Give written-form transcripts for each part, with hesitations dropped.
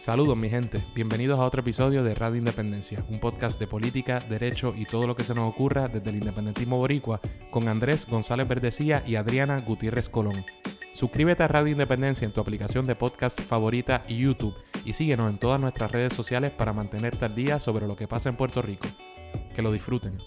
Saludos mi gente, bienvenidos a otro episodio de Radio Independencia, un podcast de política, derecho y todo lo que se nos ocurra desde el independentismo boricua con Andrés González Verdecía y Adriana Gutiérrez Colón. Suscríbete a Radio Independencia en tu aplicación de podcast favorita y YouTube y síguenos en todas nuestras redes sociales para mantenerte al día sobre lo que pasa en Puerto Rico. Que lo disfruten.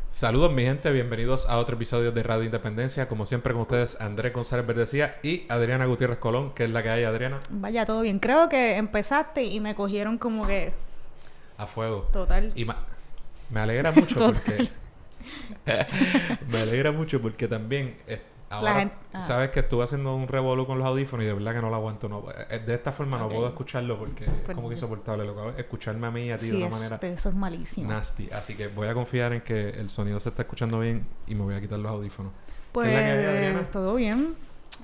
Saludos mi gente, bienvenidos a otro episodio de Radio Independencia. Como siempre con ustedes, Andrés González Verdecía y Adriana Gutiérrez Colón, que es la que hay, Adriana. Vaya, todo bien. Creo que empezaste y me cogieron como que... A fuego. Total. Y me alegra mucho Total. porque... me alegra mucho porque también... Ahora, sabes que estuve haciendo un revolú con los audífonos y de verdad que no lo aguanto. No, de esta forma no puedo escucharlo porque es como que insoportable. Lo que hago es escucharme a mí y a ti de una manera eso es malísimo. Nasty. Así que voy a confiar en que el sonido se está escuchando bien y me voy a quitar los audífonos. Pues, ¿Qué es la que hay, Adriana? todo bien.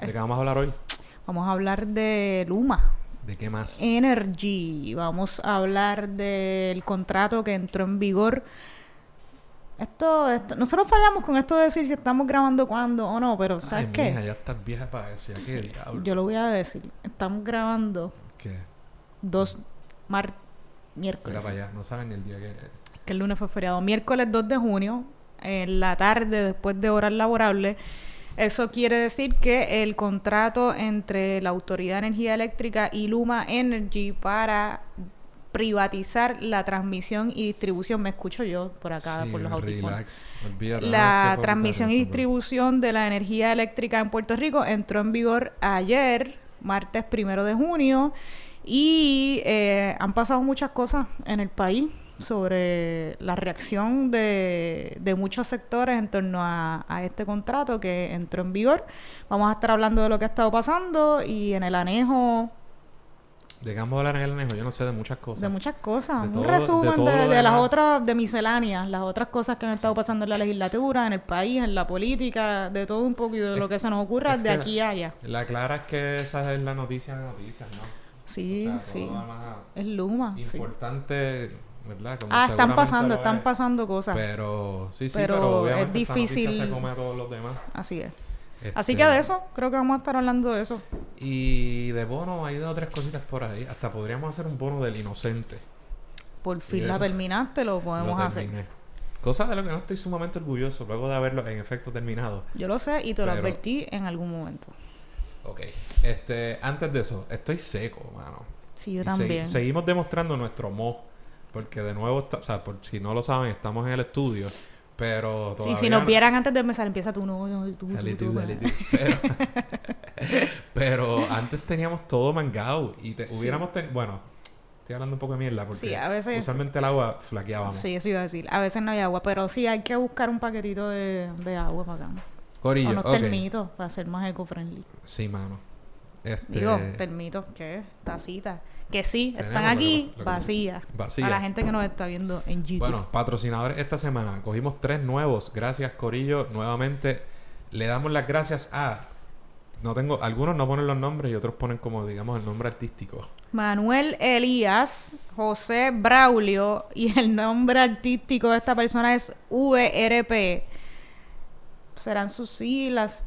¿De qué vamos a hablar hoy? Vamos a hablar de Luma. ¿De qué más? Energy. Vamos a hablar del contrato que entró en vigor. Esto, nosotros fallamos con esto de decir si estamos grabando cuándo o no, pero ¿sabes qué? Mija, ya estás vieja para eso, ya Sí, qué diablo. yo lo voy a decir. Estamos grabando ¿Qué? miércoles. Mira para allá, no saben ni el día Que el lunes fue feriado. Miércoles 2 de junio, en la tarde, después de horas laborables. Eso quiere decir que el contrato entre la Autoridad de Energía Eléctrica y Luma Energy para privatizar la transmisión y distribución, me escucho yo por acá, por los audífonos. Relax. Olvídate, La transmisión y distribución de la energía eléctrica en Puerto Rico entró en vigor ayer, martes 1 de junio, y han pasado muchas cosas en el país sobre la reacción de muchos sectores en torno a este contrato que entró en vigor. Vamos a estar hablando de lo que ha estado pasando y en el anejo... ¿De qué vamos a hablar en el anejo? Yo no sé de muchas cosas. De muchas cosas. De Un resumen de de las otras, de misceláneas, las otras cosas que han estado pasando en la legislatura, en el país, en la política, de todo un poco y de lo que se nos ocurra de aquí a allá. La clara es que esa es la noticia de noticias, ¿no? Sí, o sea, sí. todo lo más Es Luma. importante, Sí. ¿verdad? Como están pasando cosas. Pero pero obviamente es difícil. esta noticia se come a todos los demás. Así es. Así que de eso, creo que vamos a estar hablando de eso. Y de bono hay 2 o 3 cositas por ahí. Hasta podríamos hacer un bono del inocente. Por fin la terminaste, lo podemos hacer. Cosa de lo que no estoy sumamente orgulloso luego de haberlo en efecto terminado. Yo lo sé y te lo advertí en algún momento. Ok. Antes de eso, estoy seco, mano. Sí, yo también. Seguimos demostrando nuestro mo. Porque de nuevo, o sea, por si no lo saben, estamos en el estudio. Pero todavía... Sí, si nos vieran antes de empezar, empieza tú, tú. Pero antes teníamos todo mangado y hubiéramos bueno, estoy hablando un poco de mierda porque sí, a veces usualmente el agua flaqueábamos. Sí, eso iba a decir. A veces no hay agua, pero sí hay que buscar un paquetito de agua para acá. Corillo, o unos termitos para ser más eco-friendly. Sí, mano. Digo, termitos, ¿qué? Tacitas. Que sí, están aquí vacías. A la gente que nos está viendo en YouTube. Bueno, patrocinadores esta semana. Cogimos 3 nuevos. Gracias, Corillo. Nuevamente le damos las gracias a... Algunos no ponen los nombres y otros ponen como, digamos, el nombre artístico. Manuel Elías, José Braulio y el nombre artístico de esta persona es VRP. Serán sus siglas...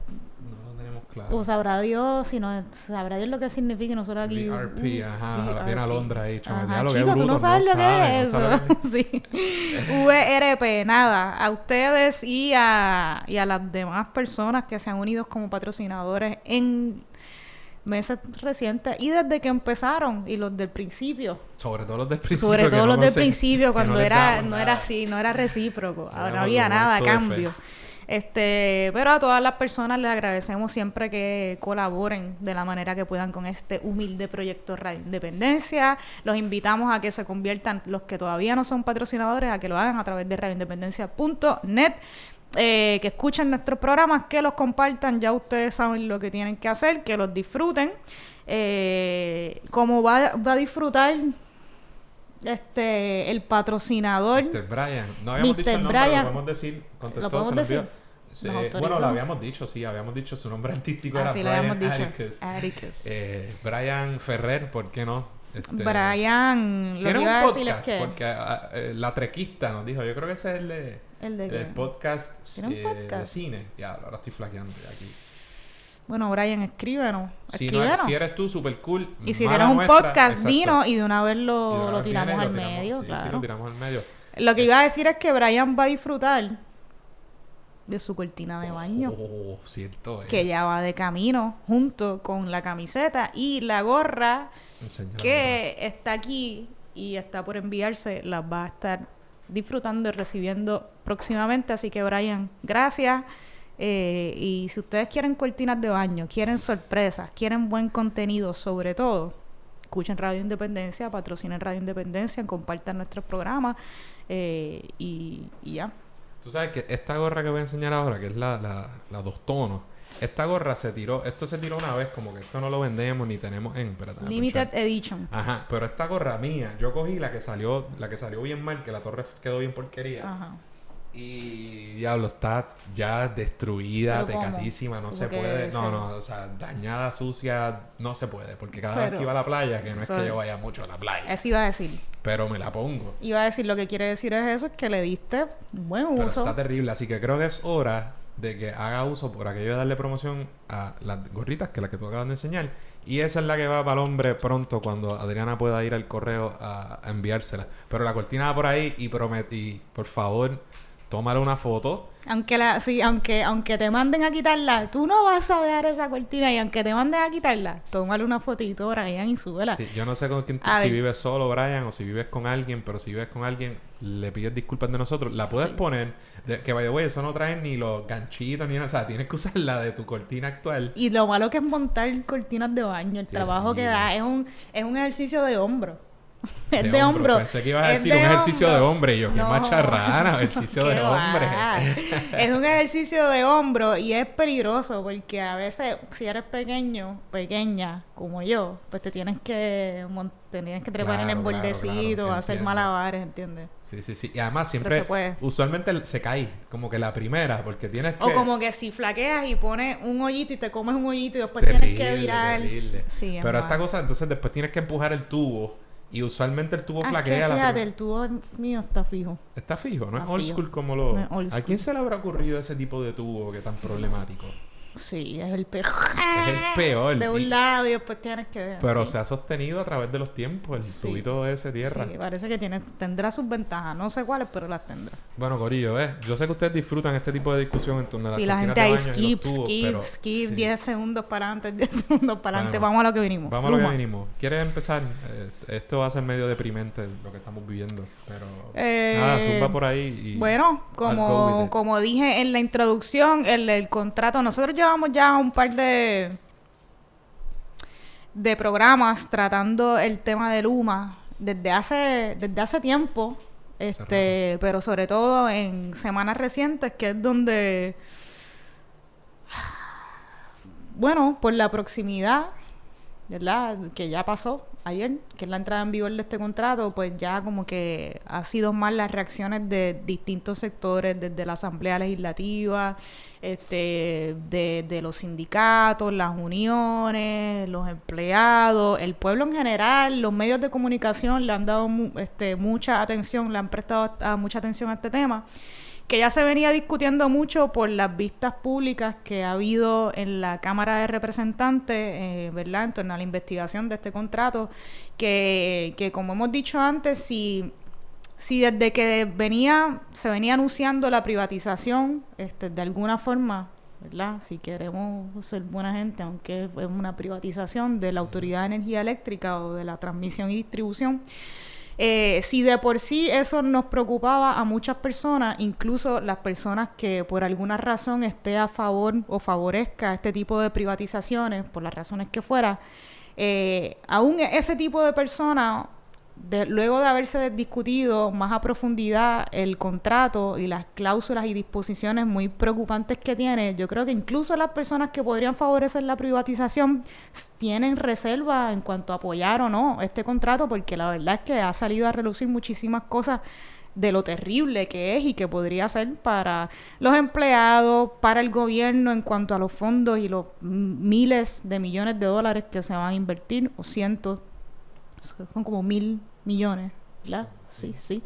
Claro. O sabrá Dios, sabrá Dios lo que significa y nosotros aquí... VRP, viene a Londres ahí, chaval. Chico, tú no sabes lo que es eso. Sí. VRP, nada. A ustedes y a las demás personas que se han unido como patrocinadores en meses recientes y desde que empezaron y los del principio. Sobre todo los del principio. Sobre todo los del principio cuando no era así, no era recíproco. Ahora no había nada a cambio. Pero a todas las personas les agradecemos siempre que colaboren de la manera que puedan con este humilde proyecto Radio Independencia. Los invitamos a que se conviertan, los que todavía no son patrocinadores, a que lo hagan a través de radioindependencia.net. Que escuchen nuestros programas, que los compartan. Ya ustedes saben lo que tienen que hacer, que los disfruten. Como va a disfrutar el patrocinador Mr. Brian. No habíamos dicho el nombre, lo podemos decir. ¿Lo podemos decir? Bueno, lo habíamos dicho, sí. Habíamos dicho su nombre artístico era sí, Brian Atticus. Brian Ferrer, ¿por qué no? Brian, lo que iba a decir es que... Porque la trequista nos dijo, yo creo que ese es el podcast, ¿Tiene un podcast? de cine. Ya, ahora estoy flaqueando de aquí. Bueno, Brian, escríbenos. Si eres tú, súper cool. Y si tienes un podcast, dinos y de una vez lo tiramos al medio, sí, claro. Sí, lo tiramos al medio. Lo que iba a decir es que Brian va a disfrutar de su cortina de baño. Oh, cierto es. Que ya va de camino junto con la camiseta y la gorra que está aquí y está por enviarse. Las va a estar disfrutando y recibiendo próximamente. Así que, Brian, gracias. Y si ustedes quieren cortinas de baño, quieren sorpresas, quieren buen contenido, sobre todo, escuchen Radio Independencia, patrocinen Radio Independencia, compartan nuestros programas y ya. Tú sabes que esta gorra que voy a enseñar ahora, que es la 2 tonos, esta gorra se tiró una vez, como que esto no lo vendemos ni tenemos Limited Edition. Ajá, pero esta gorra mía, yo cogí la que salió bien mal, que la torre quedó bien porquería. Ajá. Y diablo, está ya destruida, tecadísima, no se puede. No, o sea, dañada, sucia, no se puede. Porque cada vez que iba a la playa, que no es que yo vaya mucho a la playa. Eso iba a decir. Pero me la pongo. Iba a decir, lo que quiere decir es eso, es que le diste buen uso. Pero está terrible, así que creo que es hora de que haga uso por aquello de darle promoción a las gorritas, que es la que tú acabas de enseñar. Y esa es la que va para el hombre pronto, cuando Adriana pueda ir al correo a enviársela. Pero la cortina va por ahí y por favor, tómale una foto. Aunque te manden a quitarla, tú no vas a dejar esa cortina, y aunque te manden a quitarla, tómale una fotito, Brian, y súbela. Sí, yo no sé con quién si vives solo, Brian, o si vives con alguien, pero si vives con alguien, le pides disculpas de nosotros. La puedes poner, que vaya, güey, eso no trae ni los ganchitos ni nada, o sea, tienes que usar la de tu cortina actual. Y lo malo que es montar cortinas de baño, el trabajo que da, es un ejercicio de hombro. Es de hombro. Pensé que ibas a decir un ejercicio de hombre. Y yo, qué macharrana, ejercicio de hombre. Es un ejercicio de hombro y es peligroso porque a veces, si eres pequeña, como yo, pues te tienes que trepar en el bordecito, hacer malabares, ¿entiendes? Sí. Y además siempre, usualmente se cae, como que la primera, porque tienes que... O como que si flaqueas y pones un hoyito y te comes un hoyito y después tienes que virar. Sí, pero esta cosa, entonces después tienes que empujar el tubo. Y usualmente el tubo flaquea. Fíjate, el tubo mío está fijo. Está fijo, ¿no? Es old school como lo... ¿A quién se le habrá ocurrido ese tipo de tubo que es tan problemático? Sí, es el peor. Es el peor. De un lado y después tienes que... Pero se ha sostenido a través de los tiempos, el tubito de ese tierra. Sí, parece que tendrá sus ventajas. No sé cuáles, pero las tendrá. Bueno, corillo, yo sé que ustedes disfrutan este tipo de discusión en torno a las la gente ahí skip, 10 segundos para adelante, 10 segundos para adelante. Vamos a lo que vinimos. Vamos a lo que vinimos. ¿Quieres empezar? Esto va a ser medio deprimente lo que estamos viviendo, pero... nada, zumba por ahí y... Bueno, como dije en la introducción, el contrato... Nosotros llevamos ya un par de programas tratando el tema de Luma desde hace tiempo, pero sobre todo en semanas recientes, que es donde, bueno, por la proximidad, ¿verdad?, que ya pasó ayer, que es la entrada en vigor de este contrato, pues ya como que ha sido más las reacciones de distintos sectores, desde la Asamblea Legislativa, de los sindicatos, las uniones, los empleados, el pueblo en general, los medios de comunicación le han dado mucha atención, le han prestado mucha atención a este tema, que ya se venía discutiendo mucho por las vistas públicas que ha habido en la Cámara de Representantes, ¿verdad?, en torno a la investigación de este contrato, que como hemos dicho antes, si desde que se venía anunciando la privatización, de alguna forma, ¿verdad?, si queremos ser buena gente, aunque es una privatización de la Autoridad de Energía Eléctrica o de la transmisión y distribución, si de por sí eso nos preocupaba a muchas personas, incluso las personas que por alguna razón esté a favor o favorezca este tipo de privatizaciones, por las razones que fuera, aún ese tipo de personas, luego de haberse discutido más a profundidad el contrato y las cláusulas y disposiciones muy preocupantes que tiene, yo creo que incluso las personas que podrían favorecer la privatización tienen reserva en cuanto a apoyar o no este contrato, porque la verdad es que ha salido a relucir muchísimas cosas de lo terrible que es y que podría ser para los empleados, para el gobierno en cuanto a los fondos y los miles de millones de dólares que se van a invertir, o cientos, son como 1.000 millones, ¿verdad? Sí.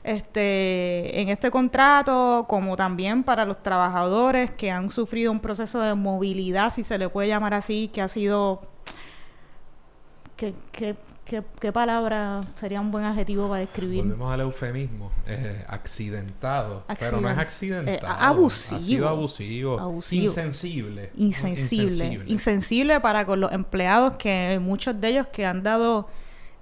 En este contrato, como también para los trabajadores que han sufrido un proceso de movilidad, si se le puede llamar así, que ha sido... ¿Qué palabra sería un buen adjetivo para describir? Volvemos al eufemismo. Accidentado. Pero no es accidentado. Abusivo. Ha sido abusivo. Insensible. Insensible para con los empleados, que muchos de ellos que han dado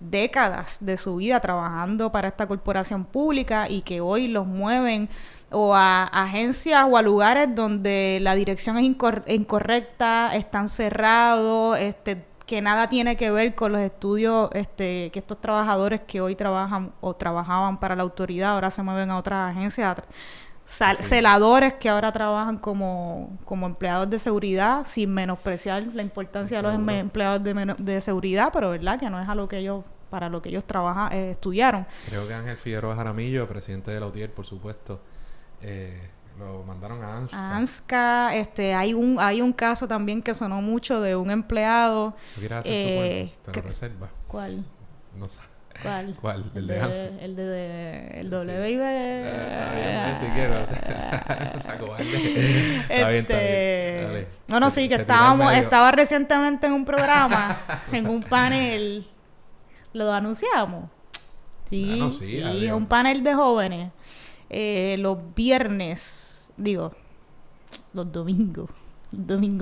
décadas de su vida trabajando para esta corporación pública y que hoy los mueven o a agencias o a lugares donde la dirección es incorrecta, están cerrados, que nada tiene que ver con los estudios que estos trabajadores que hoy trabajan o trabajaban para la autoridad ahora se mueven a otras agencias, celadores que ahora trabajan como empleados de seguridad, sin menospreciar la importancia de los empleados de seguridad, pero verdad que no es a lo que ellos para lo que ellos estudiaron. Creo que Ángel Figueroa Jaramillo, presidente de la UTIER, por supuesto, lo mandaron a AMSCA. Hay un caso también que sonó mucho de un empleado. ¿Tú quieres hacer tu cuento? ¿Te lo reservas? ¿Cuál? No sé. ¿Cuál? El de AMSCA. El WIB. Si quiero. No saco, Está bien. Dale. No, sí, que estaba recientemente en un programa, en un panel. ¿Lo anunciamos? Sí, un panel de jóvenes. Los viernes, los domingos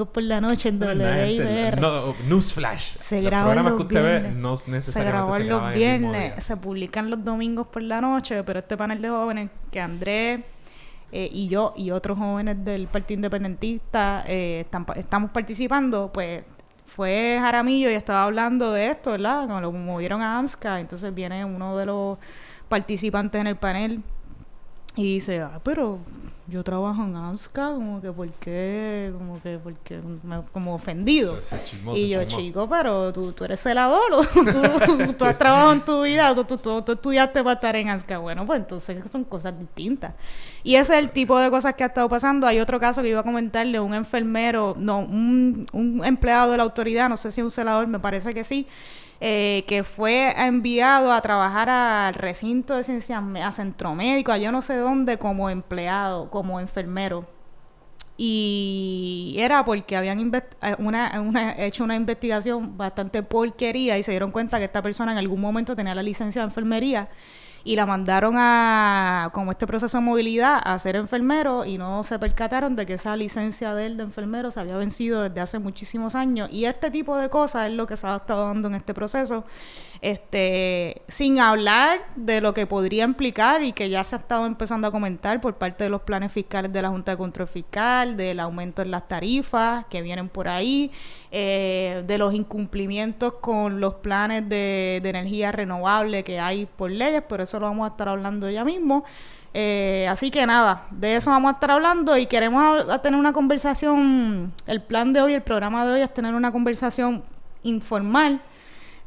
por la noche en WIBR. No, newsflash. Se graban los viernes. No necesariamente se graban los viernes, se publican los domingos por la noche, pero este panel de jóvenes que Andrés y yo y otros jóvenes del Partido Independentista estamos participando, pues fue Jaramillo y estaba hablando de esto, ¿verdad? Cuando lo movieron a AMSCA, entonces viene uno de los participantes en el panel y dice, pero yo trabajo en AMSCA, porque como ofendido. Y yo, chico, pero tú eres celador, o tú has trabajado en tu vida, tú estudiaste para estar en AMSCA. Bueno, pues entonces son cosas distintas. Y ese es el tipo de cosas que ha estado pasando. Hay otro caso que iba a comentarle, un empleado de la autoridad, no sé si es un celador, me parece que sí, que fue enviado a trabajar al recinto de ciencias, a centro médico, a yo no sé dónde, como empleado, como enfermero. Y era porque habían hecho una investigación bastante porquería y se dieron cuenta que esta persona en algún momento tenía la licencia de enfermería y la mandaron como este proceso de movilidad, a ser enfermero, y no se percataron de que esa licencia de él de enfermero se había vencido desde hace muchísimos años. Y este tipo de cosas es lo que se ha estado dando en este proceso, sin hablar de lo que podría implicar y que ya se ha estado empezando a comentar por parte de los planes fiscales de la Junta de Control Fiscal, del aumento en las tarifas que vienen por ahí, de los incumplimientos con los planes de energía renovable que hay por leyes, pero eso lo vamos a estar hablando ya mismo. Así que nada, de eso vamos a estar hablando y queremos tener una conversación. El plan de hoy, el programa de hoy es tener una conversación informal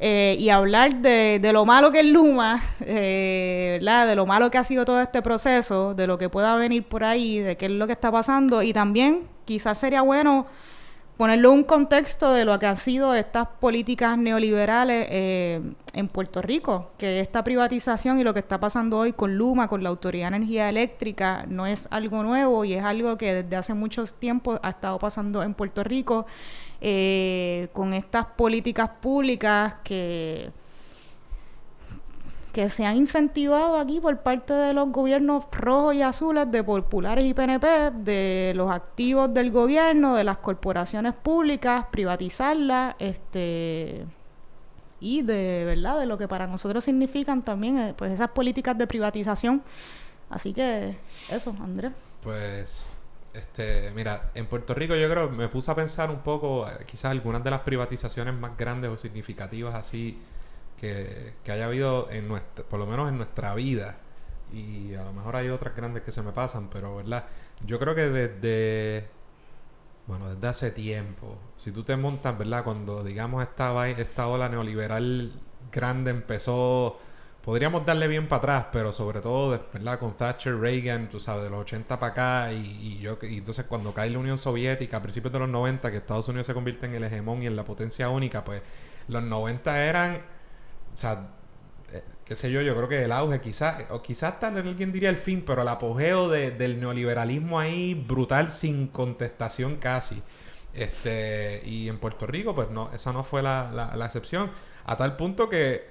y hablar de lo malo que es Luma, ¿verdad? De lo malo que ha sido todo este proceso, de lo que pueda venir por ahí, de qué es lo que está pasando, y también quizás sería bueno ponerlo en un contexto de lo que han sido estas políticas neoliberales en Puerto Rico, que esta privatización y lo que está pasando hoy con Luma, con la Autoridad de Energía Eléctrica, no es algo nuevo y es algo que desde hace mucho tiempo ha estado pasando en Puerto Rico, con estas políticas públicas que se han incentivado aquí por parte de los gobiernos rojos y azules, de populares y PNP, de los activos del gobierno, de las corporaciones públicas, privatizarlas, y de verdad de lo que para nosotros significan también pues esas políticas de privatización. Así que eso, Andrés. Pues mira, en Puerto Rico yo creo, me puse a pensar un poco, quizás algunas de las privatizaciones más grandes o significativas así que haya habido por lo menos en nuestra vida, y a lo mejor hay otras grandes que se me pasan, pero verdad, yo creo que desde hace tiempo, si tú te montas, verdad, cuando digamos esta ola neoliberal grande empezó, podríamos darle bien para atrás, pero sobre todo, verdad, con Thatcher, Reagan, tú sabes, de los 80 para acá, y entonces cuando cae la Unión Soviética a principios de los 90, que Estados Unidos se convierte en el hegemón y en la potencia única, pues los 90 eran o sea, qué sé yo creo que el auge quizás tal alguien diría el fin, pero el apogeo del neoliberalismo ahí brutal sin contestación casi. Y en Puerto Rico pues no, esa no fue la excepción, a tal punto que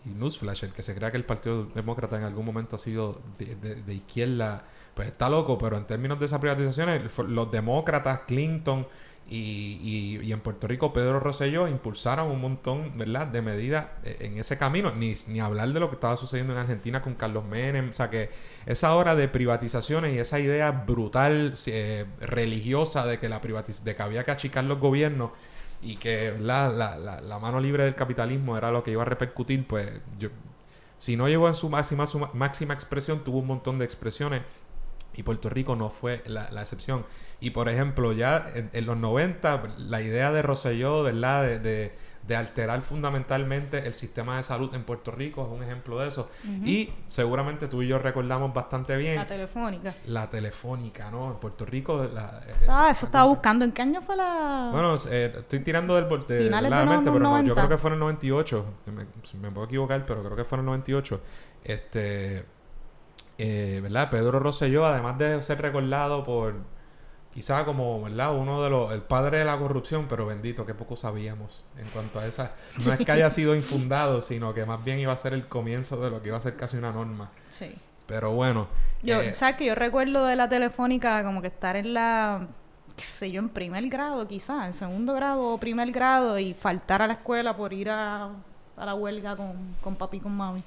y newsflash, el que se crea que el Partido Demócrata en algún momento ha sido de izquierda, pues está loco, pero en términos de esas privatizaciones, los demócratas, Clinton y en Puerto Rico Pedro Rosselló impulsaron un montón, ¿verdad?, de medidas en ese camino, ni hablar de lo que estaba sucediendo en Argentina con Carlos Menem. O sea que esa hora de privatizaciones y esa idea brutal religiosa de que de que había que achicar los gobiernos y que la mano libre del capitalismo era lo que iba a repercutir, pues si no llegó en su máxima expresión, tuvo un montón de expresiones. Y Puerto Rico no fue la excepción. Y por ejemplo, ya en los 90, la idea de Rosselló, ¿verdad?, de alterar fundamentalmente el sistema de salud en Puerto Rico es un ejemplo de eso. Y seguramente tú y yo recordamos bastante bien. La telefónica, ¿no? En Puerto Rico... eso estaba buscando. ¿En qué año fue la...? Bueno, estoy tirando finales de los pero 90. No, yo creo que fue en el 98. Me puedo equivocar, pero creo que fue en el 98. ¿Verdad? Pedro Rosselló, además de ser recordado por quizá como, ¿verdad?, el padre de la corrupción, pero bendito, que poco sabíamos en cuanto a esa. No es que haya sido infundado, sino que más bien iba a ser el comienzo de lo que iba a ser casi una norma. Sí. Pero bueno. ¿Sabes que yo recuerdo de la telefónica como que estar en qué sé yo, en primer grado quizás, en segundo grado o primer grado, y faltar a la escuela por ir a la huelga con papi y con mami.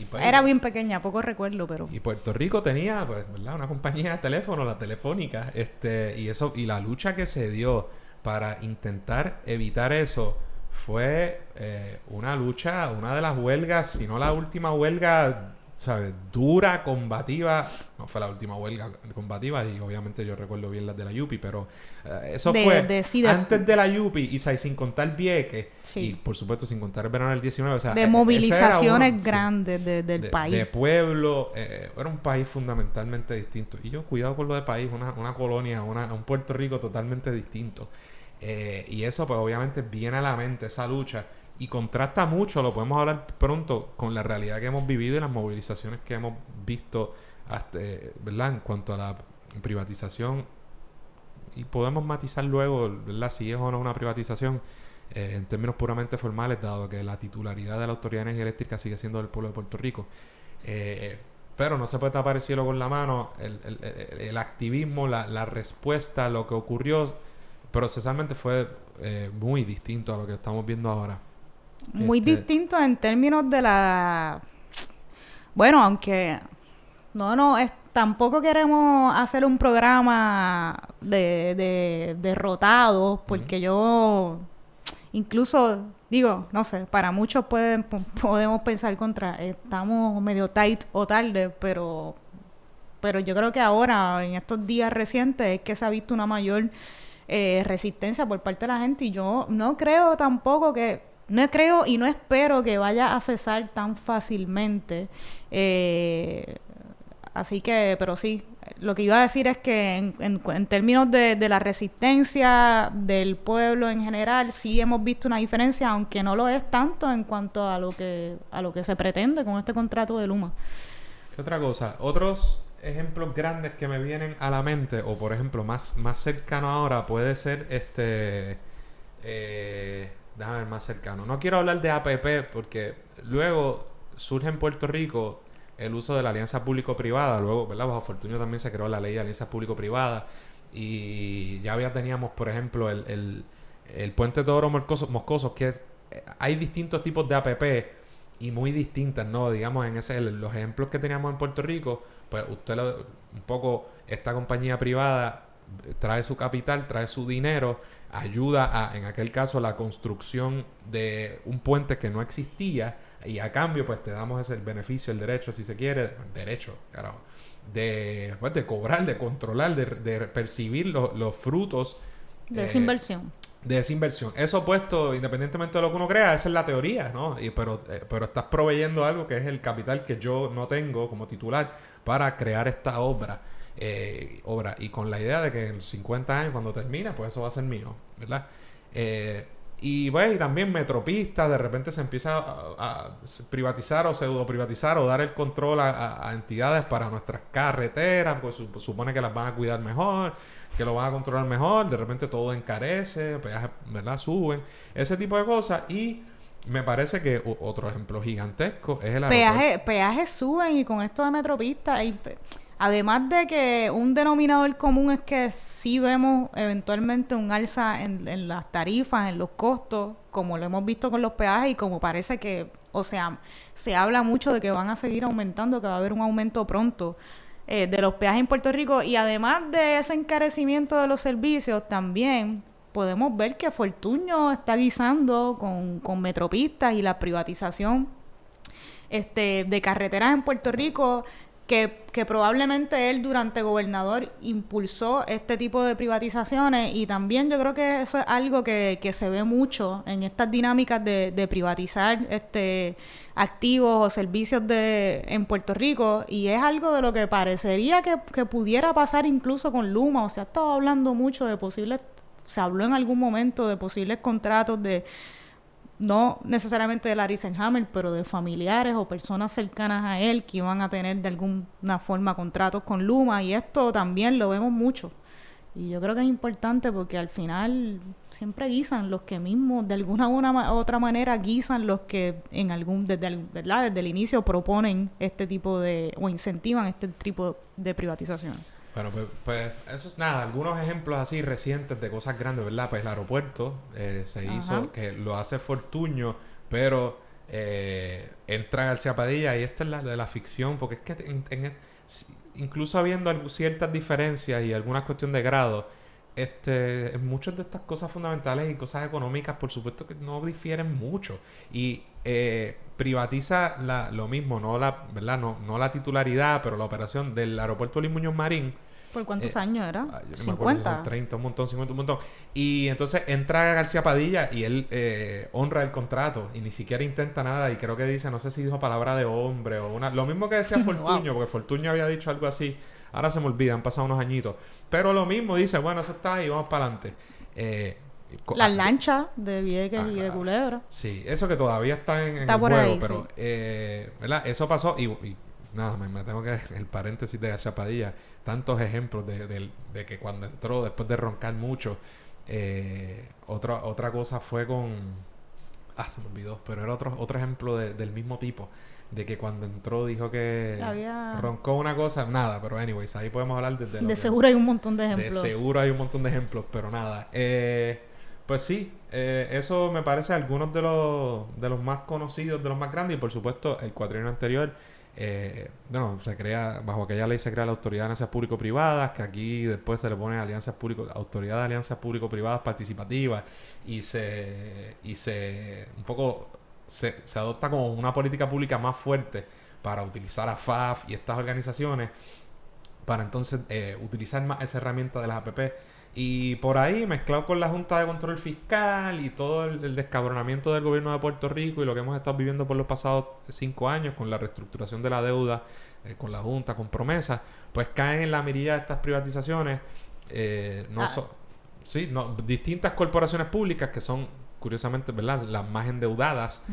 Pues, era bien pequeña, poco recuerdo, pero... Y Puerto Rico tenía, pues, ¿verdad?, una compañía de teléfono, la Telefónica, y la lucha que se dio para intentar evitar eso fue una lucha, una de las huelgas, si no la última huelga, ¿sabes?, dura, combativa. No fue la última huelga combativa, y obviamente yo recuerdo bien las de la Yupi, pero eso fue antes de la Yupi, y sin contar Vieques, y por supuesto sin contar el verano del 19, o sea, de movilizaciones grandes del país. De pueblo, era un país fundamentalmente distinto. Y yo, cuidado con lo de país, una colonia, un Puerto Rico totalmente distinto. Y eso pues obviamente viene a la mente, esa lucha. Y contrasta mucho, lo podemos hablar pronto, con la realidad que hemos vivido y las movilizaciones que hemos visto, ¿verdad?, en cuanto a la privatización. Y podemos matizar luego, ¿verdad?, si es o no una privatización en términos puramente formales, dado que la titularidad de la Autoridad de Energía Eléctrica sigue siendo del pueblo de Puerto Rico. Pero no se puede tapar el cielo con la mano. El activismo, la respuesta, lo que ocurrió procesalmente fue muy distinto a lo que estamos viendo ahora. Muy distinto en términos de la... Bueno, aunque tampoco queremos hacer un programa de derrotados, porque yo incluso digo, no sé, para muchos podemos pensar estamos medio tight o tarde, pero yo creo que ahora, en estos días recientes, es que se ha visto una mayor resistencia por parte de la gente, y yo no creo tampoco no creo y no espero que vaya a cesar tan fácilmente. Así que, pero sí, lo que iba a decir es que en términos de la resistencia del pueblo en general, sí hemos visto una diferencia, aunque no lo es tanto en cuanto a lo que se pretende con este contrato de Luma. ¿Qué otra cosa? Otros ejemplos grandes que me vienen a la mente, o por ejemplo más cercano ahora, puede ser déjame ver, más cercano. No quiero hablar de APP porque luego surge en Puerto Rico el uso de la alianza público-privada. Luego, ¿verdad?, bajo Fortunio también se creó la ley de alianza público-privada, y ya teníamos, por ejemplo, el puente Teodoro Moscoso, que hay distintos tipos de APP y muy distintas, ¿no? Digamos, los ejemplos que teníamos en Puerto Rico, pues un poco esta compañía privada trae su capital, trae su dinero, ayuda en aquel caso, la construcción de un puente que no existía, y a cambio pues te damos el beneficio, el derecho, si se quiere, carajo, de cobrar, de controlar, de percibir los frutos de esa inversión. De esa inversión. Eso puesto, independientemente de lo que uno crea, esa es la teoría, ¿no? Pero estás proveyendo algo que es el capital que yo no tengo como titular para crear esta obra, y con la idea de que en 50 años, cuando termine, pues eso va a ser mío, ¿verdad? Y bueno, y también Metropistas, de repente se empieza a privatizar o pseudo privatizar o dar el control a entidades para nuestras carreteras, pues supone que las van a cuidar mejor, que lo van a controlar mejor, de repente todo encarece, peajes, ¿verdad? Suben, ese tipo de cosas. Y me parece que otro ejemplo gigantesco es el aeropuerto. Peajes suben, y con esto de Metropistas además de que un denominador común es que sí vemos eventualmente un alza en las tarifas, en los costos, como lo hemos visto con los peajes, y como parece que, o sea, se habla mucho de que van a seguir aumentando, que va a haber un aumento pronto de los peajes en Puerto Rico. Y además de ese encarecimiento de los servicios, también podemos ver que Fortuño está guisando con Metropistas y la privatización de carreteras en Puerto Rico, que probablemente él durante gobernador impulsó este tipo de privatizaciones. Y también yo creo que eso es algo que se ve mucho en estas dinámicas de privatizar activos o servicios en Puerto Rico, y es algo de lo que parecería que pudiera pasar incluso con Luma. O sea, ha estado hablando mucho de se habló en algún momento de posibles contratos no necesariamente de Larry Selhammer, pero de familiares o personas cercanas a él que iban a tener de alguna forma contratos con Luma, y esto también lo vemos mucho. Y yo creo que es importante porque al final siempre guisan los que mismos, de alguna u otra manera guisan los que desde el inicio proponen este tipo o incentivan este tipo de privatización. Bueno, pues eso es nada, algunos ejemplos así recientes de cosas grandes, ¿verdad? Pues el aeropuerto se hizo, que lo hace Fortuño, pero entra García Padilla, y esta es la de la ficción, porque es que incluso habiendo ciertas diferencias y alguna cuestión de grado, en muchas de estas cosas fundamentales y cosas económicas, por supuesto que no difieren mucho. Y privatiza lo mismo, ¿verdad? No la titularidad, pero la operación del aeropuerto Luis Muñoz Marín. ¿Por cuántos años era? Yo no 50. me acuerdo, son 30, un montón, 50, un montón. Y entonces entra García Padilla y él honra el contrato y ni siquiera intenta nada, y creo que dice, no sé si dijo palabra de hombre o lo mismo que decía Fortuño, porque Fortuño había dicho algo así. Ahora se me olvida, han pasado unos añitos. Pero lo mismo dice, bueno, eso está ahí, vamos para adelante. Las lanchas de Vieques y de Culebra. Sí, eso que todavía está en está el por juego, ahí, pero sí. ¿verdad? Eso pasó y nada, me tengo que... El paréntesis de García Padilla, tantos ejemplos de que cuando entró, después de roncar mucho, otra cosa fue con... se me olvidó, pero era otro ejemplo del mismo tipo. De que cuando entró dijo que roncó una cosa, nada, pero anyways, ahí podemos hablar de seguro hay un montón de ejemplos. De seguro hay un montón de ejemplos, pero nada. Pues sí, eso me parece algunos de los más conocidos, de los más grandes, y por supuesto el cuatrienio anterior, se crea, bajo aquella ley se crea la Autoridad de Alianzas Público-Privadas, que aquí después se le pone Autoridad de Alianzas Público-Privadas Participativas, y se un poco se adopta como una política pública más fuerte para utilizar a FAF y estas organizaciones para entonces utilizar más esa herramienta de las APP. Y por ahí, mezclado con la Junta de Control Fiscal y todo el descabronamiento del gobierno de Puerto Rico y lo que hemos estado viviendo por los pasados 5 años con la reestructuración de la deuda, con la Junta, con promesas, pues caen en la mirilla de estas privatizaciones distintas corporaciones públicas que son, curiosamente, ¿verdad?, las más endeudadas.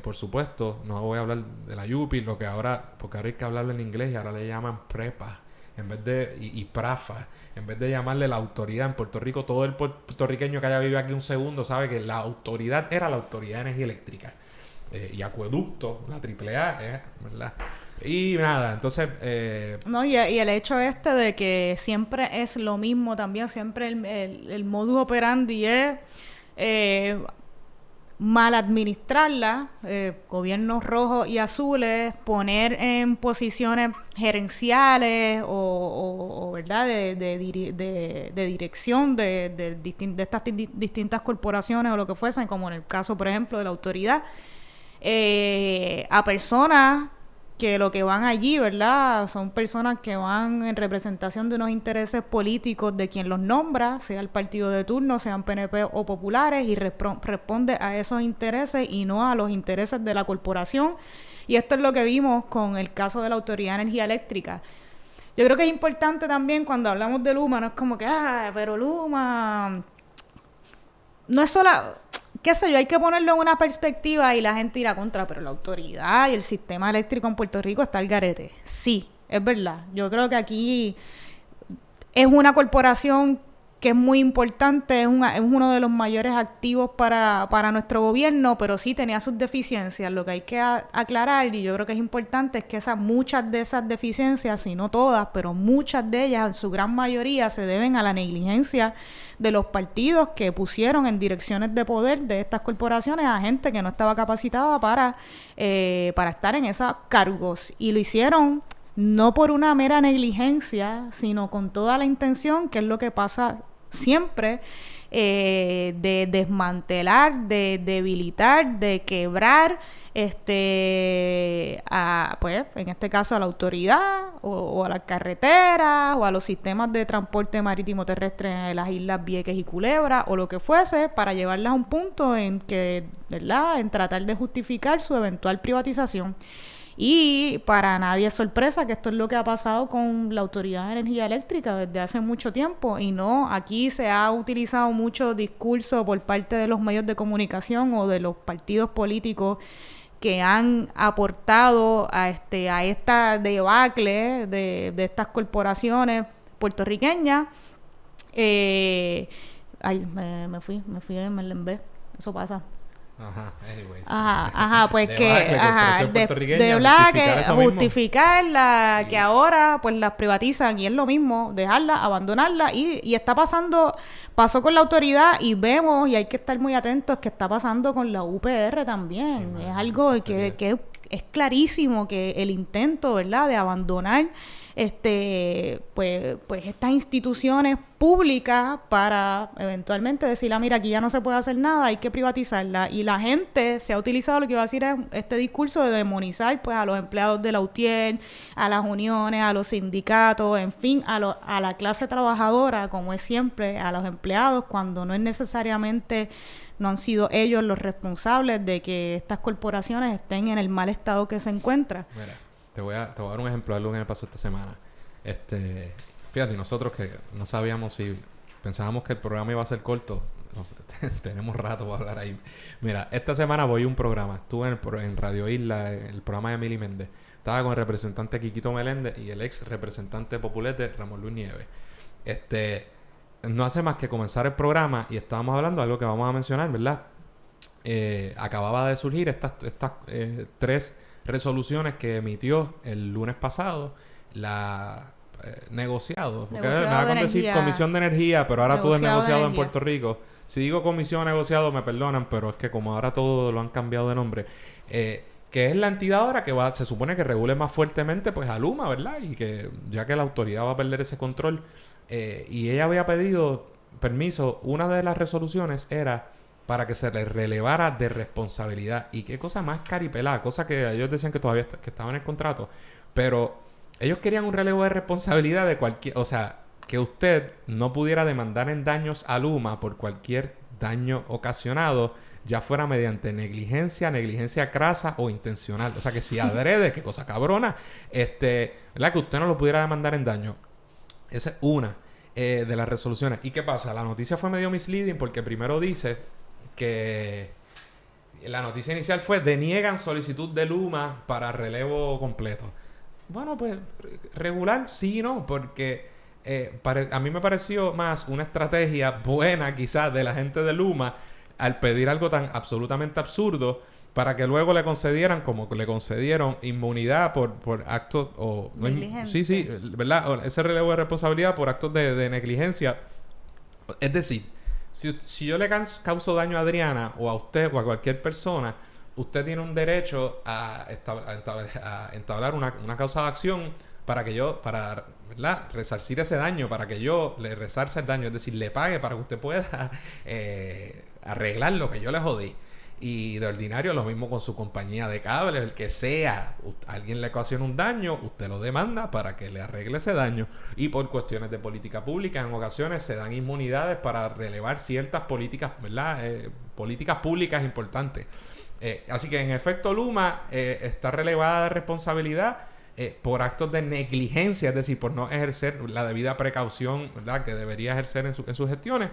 Por supuesto, no voy a hablar de la Yupi, porque ahora hay que hablarlo en inglés y ahora le llaman PREPA en vez de y PRAFA, en vez de llamarle la autoridad. En Puerto Rico, todo el puertorriqueño que haya vivido aquí un segundo sabe que la autoridad era la Autoridad de Energía Eléctrica, y Acueducto, la AAA, ¿verdad? Y nada, entonces... y el hecho de que siempre es lo mismo también, siempre el modus operandi es mal administrarla, gobiernos rojos y azules, poner en posiciones gerenciales o ¿verdad?, de dirección de estas distintas corporaciones o lo que fuesen, como en el caso, por ejemplo, de la autoridad, a personas que lo que van allí, ¿verdad?, son personas que van en representación de unos intereses políticos de quien los nombra, sea el partido de turno, sean PNP o populares, y responde a esos intereses y no a los intereses de la corporación. Y esto es lo que vimos con el caso de la Autoridad de Energía Eléctrica. Yo creo que es importante también cuando hablamos de Luma, no es como que, pero Luma no es sola... qué sé yo, hay que ponerlo en una perspectiva y la gente irá contra, pero la autoridad y el sistema eléctrico en Puerto Rico está al garete. Sí, es verdad. Yo creo que aquí es una corporación que es muy importante, es uno de los mayores activos para nuestro gobierno, pero sí tenía sus deficiencias. Lo que hay que aclarar, y yo creo que es importante, es que muchas de esas deficiencias, si no todas, pero muchas de ellas, en su gran mayoría, se deben a la negligencia de los partidos que pusieron en direcciones de poder de estas corporaciones a gente que no estaba capacitada para estar en esos cargos. Y lo hicieron no por una mera negligencia, sino con toda la intención, que es lo que pasa siempre, de desmantelar, de debilitar, de quebrar, pues, en este caso a la autoridad, o a las carreteras, o a los sistemas de transporte marítimo terrestre en las islas Vieques y Culebra, o lo que fuese, para llevarlas a un punto en que, ¿verdad?, en tratar de justificar su eventual privatización. Y para nadie es sorpresa que esto es lo que ha pasado con la Autoridad de Energía Eléctrica desde hace mucho tiempo. Y no, aquí se ha utilizado mucho discurso por parte de los medios de comunicación o de los partidos políticos que han aportado a esta debacle de estas corporaciones puertorriqueñas. Me enlembé. Eso pasa. Ajá, anyways. Pues de hablar que justificarla, que ahora pues las privatizan y es lo mismo, dejarla, abandonarla y pasó con la autoridad y vemos, y hay que estar muy atentos, que está pasando con la UPR también. Sí, es algo que es clarísimo que el intento, ¿verdad?, de abandonar pues estas instituciones públicas para eventualmente decir, mira, aquí ya no se puede hacer nada, hay que privatizarla. Y la gente se ha utilizado, lo que iba a decir es este discurso de demonizar pues a los empleados de la UTIER, a las uniones, a los sindicatos, en fin, a la clase trabajadora, como es siempre, a los empleados, cuando no es necesariamente, no han sido ellos los responsables de que estas corporaciones estén en el mal estado que se encuentran. Mira, te voy a dar un ejemplo de algo que me pasó esta semana. Fíjate, nosotros que no sabíamos si pensábamos que el programa iba a ser corto, tenemos rato para hablar ahí. Mira, esta semana voy a un programa. Estuve en Radio Isla, el programa de Mili Méndez. Estaba con el representante Quiquito Meléndez y el ex representante populete Ramón Luis Nieves. No hace más que comenzar el programa y estábamos hablando de algo que vamos a mencionar, ¿verdad? Acababa de surgir estas 3 resoluciones que emitió el lunes pasado la negociado, porque me va a decir Comisión de Energía, pero ahora todo es negociado en Puerto Rico. Si digo comisión negociado me perdonan, pero es que como ahora todo lo han cambiado de nombre, que es la entidad ahora que se supone que regule más fuertemente pues a Luma, ¿verdad? Y que ya que la autoridad va a perder ese control, y ella había pedido permiso, una de las resoluciones era para que se le relevara de responsabilidad. Y qué cosa más caripelada, cosa que ellos decían que todavía que estaba en el contrato, pero ellos querían un relevo de responsabilidad de cualquier, o sea, que usted no pudiera demandar en daños a Luma por cualquier daño ocasionado, ya fuera mediante negligencia crasa o intencional. O sea, que si adrede, qué cosa cabrona, ¿verdad? Que usted no lo pudiera demandar en daño. Esa es una de las resoluciones. ¿Y qué pasa? La noticia fue medio misleading porque primero dice que la noticia inicial fue deniegan solicitud de Luma para relevo completo. Bueno, pues regular sí y no, porque a mí me pareció más una estrategia buena quizás de la gente de Luma al pedir algo tan absolutamente absurdo para que luego le concedieran, como le concedieron, inmunidad por actos o... Sí, ¿verdad? O ese relevo de responsabilidad por actos de negligencia. Es decir, si yo le causo daño a Adriana o a usted o a cualquier persona, usted tiene un derecho a entablar una causa de acción para ¿verdad?, resarcir ese daño, para que yo le resarce el daño, es decir, le pague para que usted pueda arreglar lo que yo le jodí. Y de ordinario lo mismo con su compañía de cables, el que sea, alguien le ocasiona un daño, usted lo demanda para que le arregle ese daño. Y por cuestiones de política pública, en ocasiones se dan inmunidades para relevar ciertas políticas, ¿verdad? Políticas públicas importantes. Así que en efecto Luma está relevada de responsabilidad por actos de negligencia, es decir, por no ejercer la debida precaución, ¿verdad?, que debería ejercer en sus gestiones.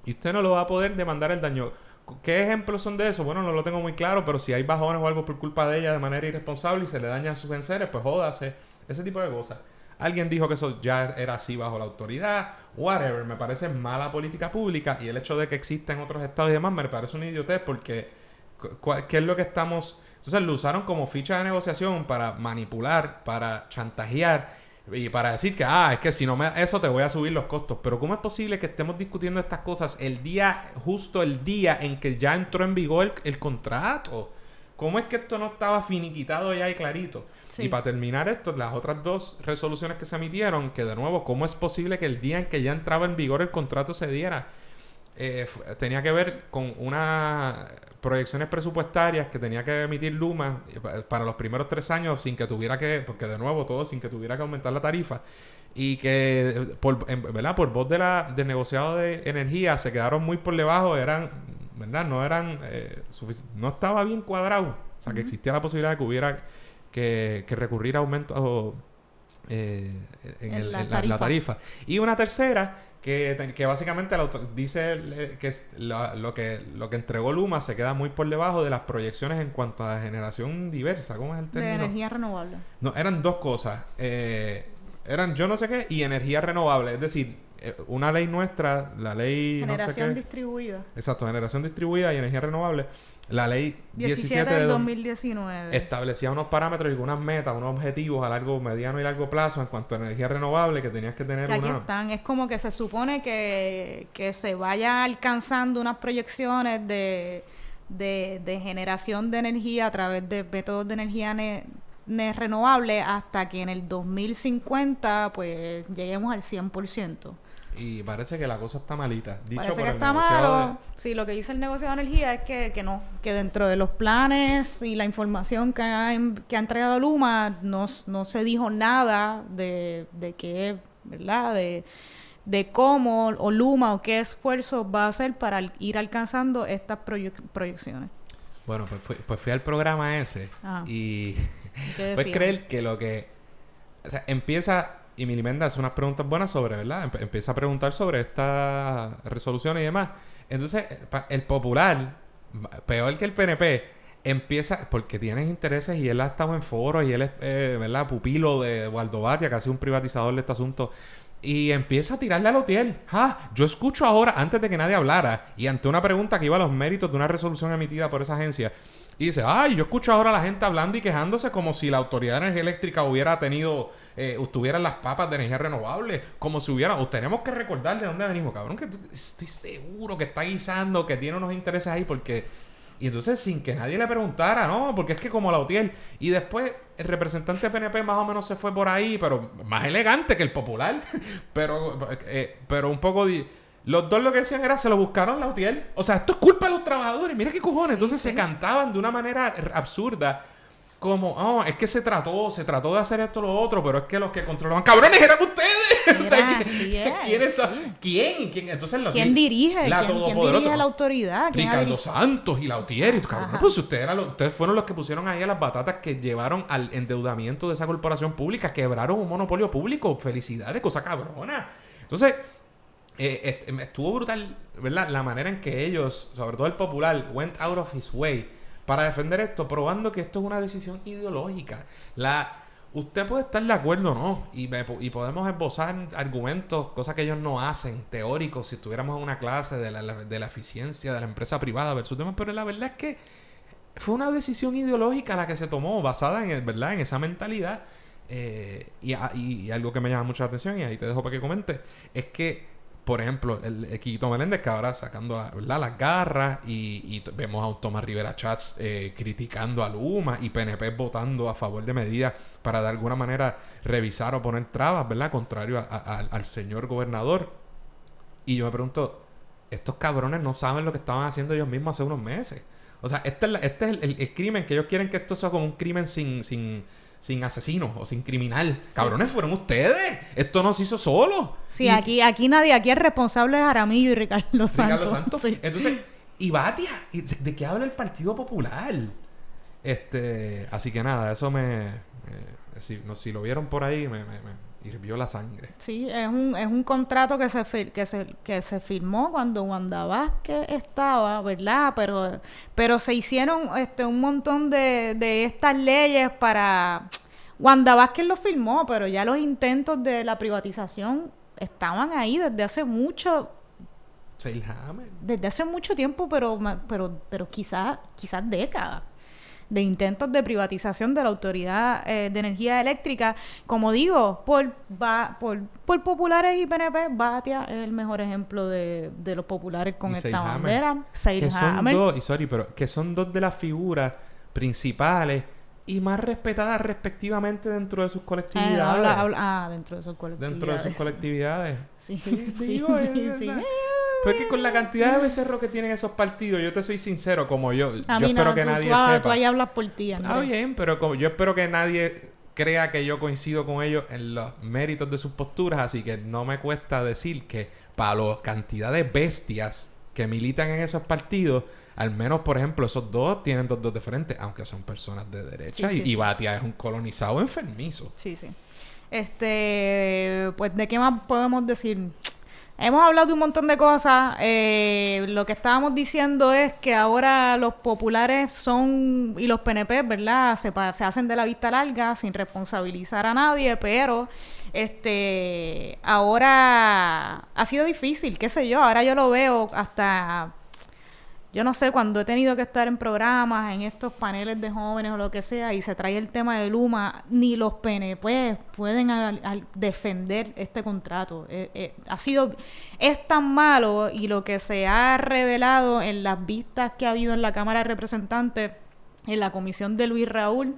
Y usted no lo va a poder demandar el daño. ¿Qué ejemplos son de eso? Bueno, no lo tengo muy claro, pero si hay bajones o algo por culpa de ella de manera irresponsable y se le dañan sus enseres, pues jódase. Ese tipo de cosas. Alguien dijo que eso ya era así bajo la autoridad. Whatever. Me parece mala política pública. Y el hecho de que exista en otros estados y demás me parece una idiotez porque... ¿Qué es lo que estamos...? Entonces lo usaron como ficha de negociación para manipular, para chantajear y para decir que, es que si no me eso te voy a subir los costos. Pero ¿cómo es posible que estemos discutiendo estas cosas justo el día en que ya entró en vigor el contrato? ¿Cómo es que esto no estaba finiquitado ya y clarito? Sí. Y para terminar esto, las otras 2 resoluciones que se emitieron, que de nuevo, ¿cómo es posible que el día en que ya entraba en vigor el contrato se diera? Tenía que ver con unas proyecciones presupuestarias que tenía que emitir Luma para los primeros 3 años sin que tuviera que, porque de nuevo todo, sin que tuviera que aumentar la tarifa. Y que, ¿verdad? Por voz del negociado de energía se quedaron muy por debajo, ¿verdad? No eran no estaba bien cuadrado. O sea, que existía la posibilidad de que hubiera que recurrir a aumentos en la tarifa. Y una tercera que básicamente dice que lo que entregó Luma se queda muy por debajo de las proyecciones en cuanto a generación diversa. ¿Cómo es el término? De energía renovable. No, eran 2 cosas. Eran yo no sé qué y energía renovable. Es decir, una ley nuestra, la ley... Generación distribuida. Exacto, generación distribuida y energía renovable. La ley 17 del 2019 establecía unos parámetros y unas metas, unos objetivos a largo, mediano y largo plazo en cuanto a energía renovable que tenías que tener que aquí están. Es como que se supone que se vaya alcanzando unas proyecciones de generación de energía a través de métodos de energía renovable hasta que en el 2050 pues lleguemos al 100%. Y parece que la cosa está malita. Parece que está malo. Sí, lo que dice el negociado de energía es que dentro de los planes y la información que ha entregado Luma no se dijo nada de qué, ¿verdad? De cómo o Luma o qué esfuerzo va a hacer para ir alcanzando estas proyecciones. Bueno, pues fui al programa ese. Ajá. Y puedes creer que lo que... O sea, empieza... Y Milimenda hace unas preguntas buenas sobre, ¿verdad? Empieza a preguntar sobre estas resoluciones y demás. Entonces, el popular, peor que el PNP, empieza... Porque tienes intereses y él ha estado en foros y él es, ¿verdad? Pupilo de Waldo Batia, que ha sido un privatizador de este asunto. Y empieza a tirarle a Lautier. Yo escucho ahora, antes de que nadie hablara, y ante una pregunta que iba a los méritos de una resolución emitida por esa agencia, y dice, yo escucho ahora a la gente hablando y quejándose como si la Autoridad de Energía Eléctrica hubiera tenido, tuvieran las papas de energía renovable, como si hubiera, tenemos que recordar de dónde venimos, cabrón, que estoy seguro que está guisando, que tiene unos intereses ahí, porque... Y entonces, sin que nadie le preguntara, ¿no? Porque es que como Lautier. Y después, el representante PNP más o menos se fue por ahí, pero más elegante que el popular. pero un poco... Los dos lo que decían era, se lo buscaron Lautier. O sea, esto es culpa de los trabajadores. Mira qué cojones. Entonces se cantaban de una manera absurda. Como, es que se trató de hacer esto o lo otro, pero es que los que controlaban, ¡cabrones, eran ustedes! O sea, ¿quiénes son? ¿Quién? Entonces, ¿quién dirige? ¿Quién dirige la autoridad? Ricardo Santos y Lautier. Y cabrones, pues ustedes fueron los que pusieron ahí a las batatas que llevaron al endeudamiento de esa corporación pública, quebraron un monopolio público. Felicidades, cosa cabrona. Entonces, estuvo brutal, ¿verdad? La manera en que ellos, sobre todo el popular, went out of his way para defender esto, probando que esto es una decisión ideológica. Usted puede estar de acuerdo o no, y podemos esbozar argumentos, cosas que ellos no hacen, teóricos, si estuviéramos en una clase de la eficiencia de la empresa privada versus demás, pero la verdad es que fue una decisión ideológica la que se tomó, basada en esa mentalidad. Y algo que me llama mucho la atención, y ahí te dejo para que comentes, es que por ejemplo, el Quiquito Meléndez que ahora sacando las garras y vemos a un Tomás Rivera Chats criticando a Luma y PNP votando a favor de medidas para de alguna manera revisar o poner trabas, ¿verdad? Contrario al señor gobernador. Y yo me pregunto, estos cabrones no saben lo que estaban haciendo ellos mismos hace unos meses. O sea, este es el crimen que ellos quieren que esto sea como un crimen sin asesinos o sin criminal. Cabrones, fueron ustedes. Esto no se hizo solo. Sí, aquí nadie. Aquí el responsable es Jaramillo y Ricardo Santos. Sí. Entonces, y Batia, ¿de qué habla el Partido Popular? Así que nada, eso si lo vieron por ahí, hirvió la sangre. Sí, es un contrato que se firmó cuando Wanda Vázquez estaba, ¿verdad? Pero se hicieron un montón de estas leyes para... Wanda Vázquez lo firmó, pero ya los intentos de la privatización estaban ahí desde hace mucho... Desde hace mucho tiempo, pero quizás décadas de intentos de privatización de la Autoridad de Energía Eléctrica. Como digo, por populares y PNP, Batia es el mejor ejemplo de los populares con esta bandera. Que son dos de las figuras principales y más respetadas respectivamente dentro de sus colectividades. Dentro de sus colectividades. Dentro de sus colectividades. Sí. Pues que con la cantidad de becerros que tienen esos partidos, yo te soy sincero, como yo a mí espero que nadie sepa. Tú ahí hablas por ti, Andrés. Está bien, pero como yo espero que nadie crea que yo coincido con ellos en los méritos de sus posturas, así que no me cuesta decir que para la cantidad de bestias que militan en esos partidos, al menos, por ejemplo, esos dos tienen dos diferentes, aunque son personas de derecha, y Batia es un colonizado enfermizo. Sí. Pues, ¿de qué más podemos decir? Hemos hablado de un montón de cosas. Lo que estábamos diciendo es que ahora los populares y los PNP, ¿verdad? Se hacen de la vista larga sin responsabilizar a nadie, pero ahora ha sido difícil, qué sé yo. Ahora yo lo veo hasta... Yo no sé, cuando he tenido que estar en programas, en estos paneles de jóvenes o lo que sea, y se trae el tema de Luma, ni los PNP pueden defender este contrato. Es tan malo, y lo que se ha revelado en las vistas que ha habido en la Cámara de Representantes, en la comisión de Luis Raúl,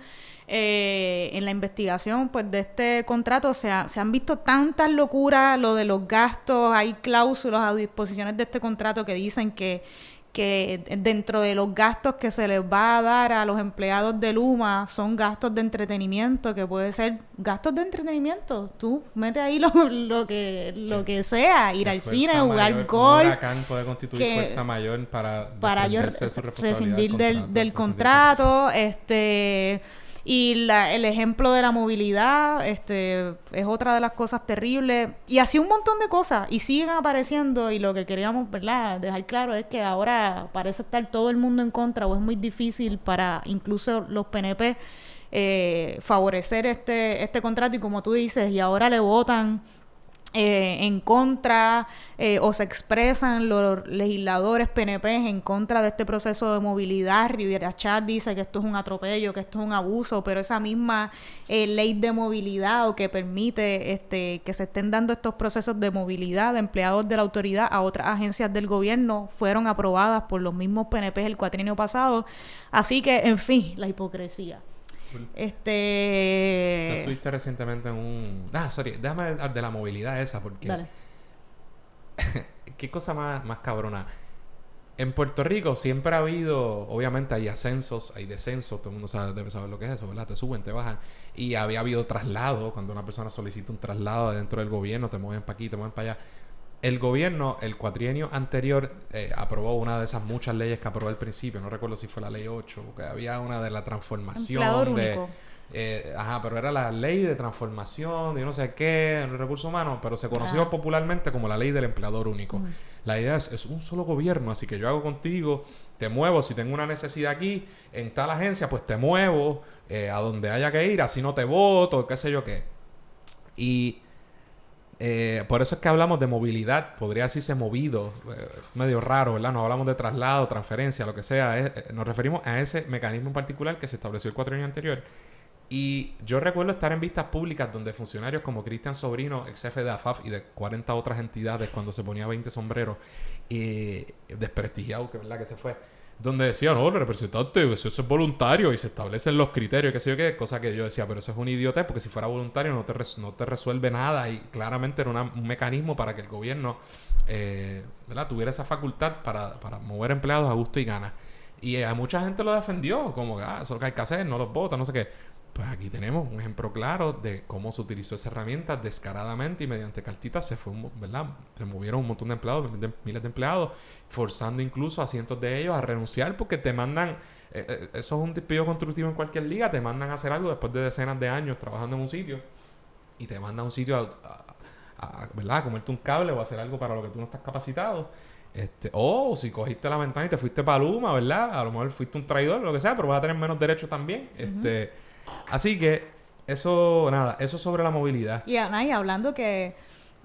en la investigación pues de este contrato, se han visto tantas locuras, lo de los gastos, hay cláusulas a disposiciones de este contrato que dicen que dentro de los gastos que se les va a dar a los empleados de Luma son gastos de entretenimiento, que puede ser gastos de entretenimiento. Tú metes ahí lo que sea, ir al cine, jugar golf. Un huracán puede constituir fuerza mayor para rescindir del contrato. Y el ejemplo de la movilidad es otra de las cosas terribles. Y así un montón de cosas. Y siguen apareciendo. Y lo que queríamos, ¿verdad?, dejar claro es que ahora parece estar todo el mundo en contra, o es muy difícil para incluso los PNP favorecer este contrato. Y como tú dices, y ahora le votan en contra, o se expresan los legisladores PNP en contra de este proceso de movilidad. Rivera Chat dice que esto es un atropello, que esto es un abuso, pero esa misma ley de movilidad, o que permite que se estén dando estos procesos de movilidad de empleados de la autoridad a otras agencias del gobierno, fueron aprobadas por los mismos PNP el cuatrienio pasado. Así que, en fin, la hipocresía. Tú estuviste recientemente en un... déjame de la movilidad esa, porque... Dale. Qué cosa más cabrona. En Puerto Rico siempre ha habido... Obviamente hay ascensos, hay descensos. Todo el mundo debe saber lo que es eso, ¿verdad? Te suben, te bajan. Y había habido traslado. Cuando una persona solicita un traslado dentro del gobierno, te mueven para aquí, te mueven para allá. El gobierno, el cuatrienio anterior, aprobó una de esas muchas leyes que aprobó al principio. No recuerdo si fue la ley 8, porque había una de la transformación único. Pero era la ley de transformación de no sé qué, en recursos humanos, pero se conoció popularmente como la ley del empleador único. La idea es un solo gobierno, así que yo hago contigo, te muevo, si tengo una necesidad aquí, en tal agencia, pues te muevo a donde haya que ir, así no te voto, qué sé yo qué. Y... por eso es que hablamos de movilidad, podría decirse movido, medio raro, ¿verdad? No hablamos de traslado, transferencia, lo que sea. Nos referimos a ese mecanismo en particular que se estableció el cuatrienio anterior. Y yo recuerdo estar en vistas públicas donde funcionarios como Cristian Sobrino, ex jefe de AFAF y de 40 otras entidades, cuando se ponía 20 sombreros, desprestigiado, que verdad que se fue, donde decía, no, el representante, eso es voluntario y se establecen los criterios, qué sé yo qué, cosa que yo decía, pero eso es un idiotez, porque si fuera voluntario no te resuelve nada, y claramente era un mecanismo para que el gobierno ¿verdad?, tuviera esa facultad para mover empleados a gusto y gana. Y a mucha gente lo defendió, como que eso es lo que hay que hacer, no los votan, no sé qué. Pues aquí tenemos un ejemplo claro de cómo se utilizó esa herramienta descaradamente, y mediante cartitas ¿verdad?, se movieron un montón de empleados, miles de empleados, forzando incluso a cientos de ellos a renunciar, porque te mandan, eso es un despido constructivo en cualquier liga, te mandan a hacer algo después de decenas de años trabajando en un sitio, y te manda a un sitio ¿verdad? A comerte un cable o a hacer algo para lo que tú no estás capacitado. O si cogiste la ventana y te fuiste para Luma, ¿verdad? A lo mejor fuiste un traidor, lo que sea, pero vas a tener menos derechos también. Así que eso sobre la movilidad. Y hablando que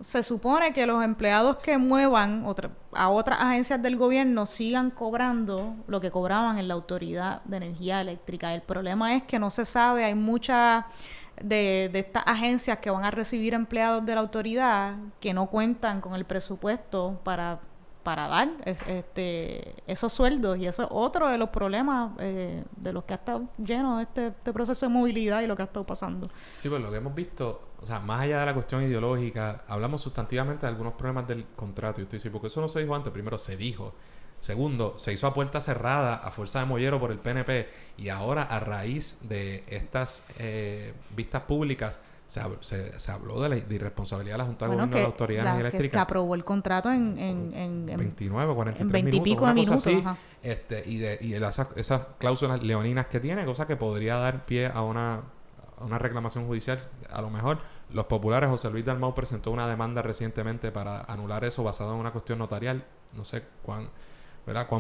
se supone que los empleados que muevan a otras agencias del gobierno sigan cobrando lo que cobraban en la Autoridad de Energía Eléctrica. El problema es que no se sabe, hay muchas de estas agencias que van a recibir empleados de la autoridad que no cuentan con el presupuesto para dar esos sueldos, y eso es otro de los problemas de los que ha estado lleno este proceso de movilidad y lo que ha estado pasando. Sí, pues lo que hemos visto, o sea, más allá de la cuestión ideológica, hablamos sustantivamente de algunos problemas del contrato, y estoy diciendo, porque eso no se dijo antes. Primero, se dijo. Segundo, se hizo a puerta cerrada, a fuerza de mollero por el PNP, y ahora a raíz de estas vistas públicas se habló de la irresponsabilidad de la Junta de Gobierno de la Autoridad Eléctrica. Que aprobó el contrato en 29, 43 en 20 y pico de minutos. Así, y esas cláusulas leoninas que tiene, cosa que podría dar pie a una reclamación judicial. A lo mejor los populares, José Luis Dalmau presentó una demanda recientemente para anular eso basado en una cuestión notarial. No sé cuán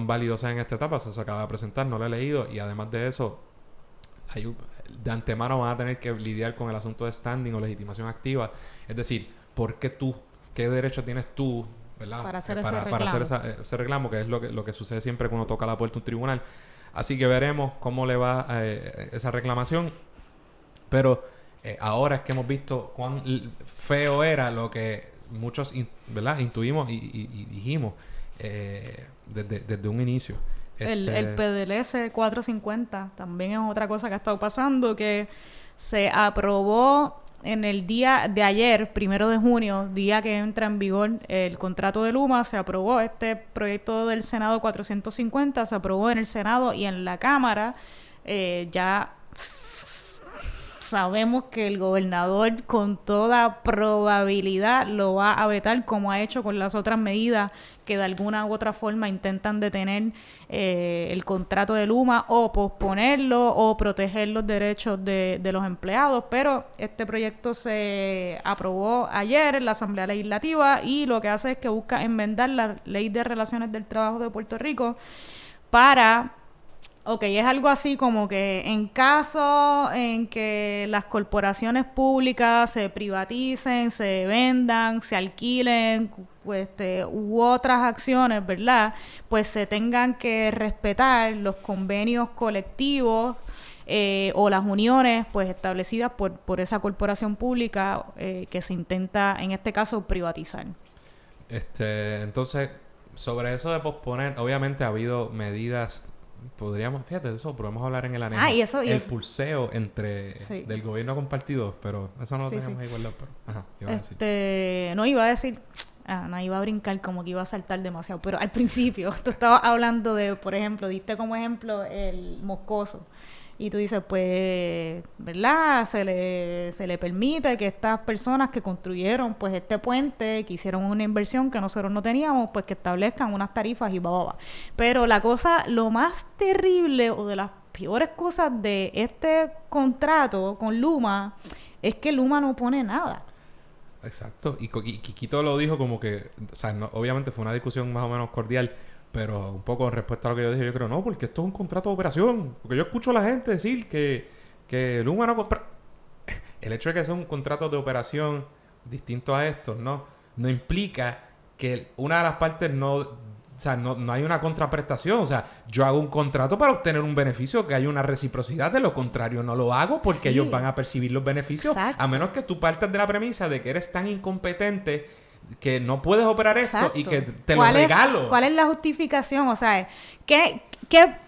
válido sea en esta etapa, se acaba de presentar, no lo he leído, y además de eso, de antemano van a tener que lidiar con el asunto de standing o legitimación activa. Es decir, ¿por qué tú? ¿Qué derecho tienes tú, ¿verdad? Para hacer ese reclamo, que es lo que sucede siempre cuando toca la puerta de un tribunal. Así que veremos cómo le va esa reclamación. Pero ahora es que hemos visto cuán feo era lo que muchos ¿verdad? Intuimos y dijimos desde un inicio. El PDLS 450 también es otra cosa que ha estado pasando, que se aprobó en el día de ayer, 1 de junio, día que entra en vigor el contrato de Luma. Se aprobó este proyecto del Senado 450, se aprobó en el Senado y en la Cámara. Ya sabemos que el gobernador con toda probabilidad lo va a vetar, como ha hecho con las otras medidas que de alguna u otra forma intentan detener el contrato de Luma o posponerlo o proteger los derechos de los empleados. Pero este proyecto se aprobó ayer en la Asamblea Legislativa y lo que hace es que busca enmendar la Ley de Relaciones del Trabajo de Puerto Rico para... es algo así como que en caso en que las corporaciones públicas se privaticen, se vendan, se alquilen, u otras acciones, ¿verdad? Pues se tengan que respetar los convenios colectivos o las uniones pues establecidas por esa corporación pública que se intenta, en este caso, privatizar. Entonces, sobre eso de posponer, obviamente ha habido medidas... fíjate, de eso podemos hablar en el anexo. El pulseo del gobierno con partidos, pero eso no lo tenemos igual. Pero, iba a decir. Iba a brincar como que iba a saltar demasiado, pero al principio tú estabas hablando de, por ejemplo, diste como ejemplo el Moscoso. Y tú dices, pues, ¿verdad? Se le permite que estas personas que construyeron pues este puente, que hicieron una inversión que nosotros no teníamos, pues que establezcan unas tarifas y Pero lo más terrible o de las peores cosas de este contrato con Luma es que Luma no pone nada. Exacto. Y Quiquito lo dijo como que, o sea, obviamente fue una discusión más o menos cordial, pero un poco en respuesta a lo que yo dije, yo creo, no, porque esto es un contrato de operación. Porque yo escucho a la gente decir que Luma no compra... El hecho de que sea un contrato de operación distinto a estos, no implica que una de las partes no hay una contraprestación. O sea, yo hago un contrato para obtener un beneficio, que hay una reciprocidad. De lo contrario, no lo hago porque ellos van a percibir los beneficios. Exacto. A menos que tú partas de la premisa de que eres tan incompetente que no puedes operar esto y que te lo regalo. ¿Cuál es la justificación? O sea,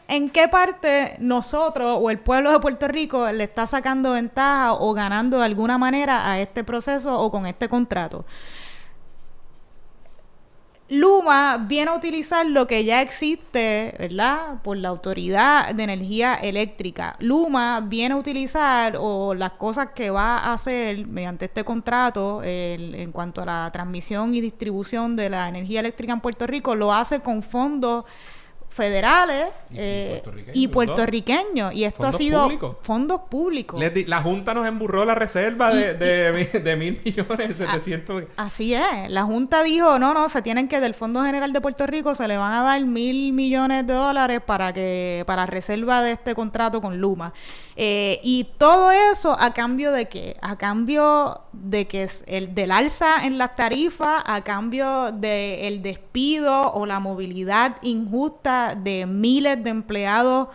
¿en qué parte nosotros o el pueblo de Puerto Rico le está sacando ventaja o ganando de alguna manera a este proceso o con este contrato? Luma viene a utilizar lo que ya existe, ¿verdad? Por la Autoridad de Energía Eléctrica. Luma viene a utilizar o las cosas que va a hacer mediante este contrato en cuanto a la transmisión y distribución de la energía eléctrica en Puerto Rico, lo hace con fondos federales y puertorriqueños. Y esto ha sido fondos públicos. La Junta nos emburró la reserva de 1,000 millones, 700. Así es. La Junta dijo, no, se tienen que, del Fondo General de Puerto Rico se le van a dar $1,000 millones para reserva de este contrato con Luma. Y todo eso a cambio de ¿qué? A cambio de que es del alza en las tarifas, a cambio del despido o la movilidad injusta de miles de empleados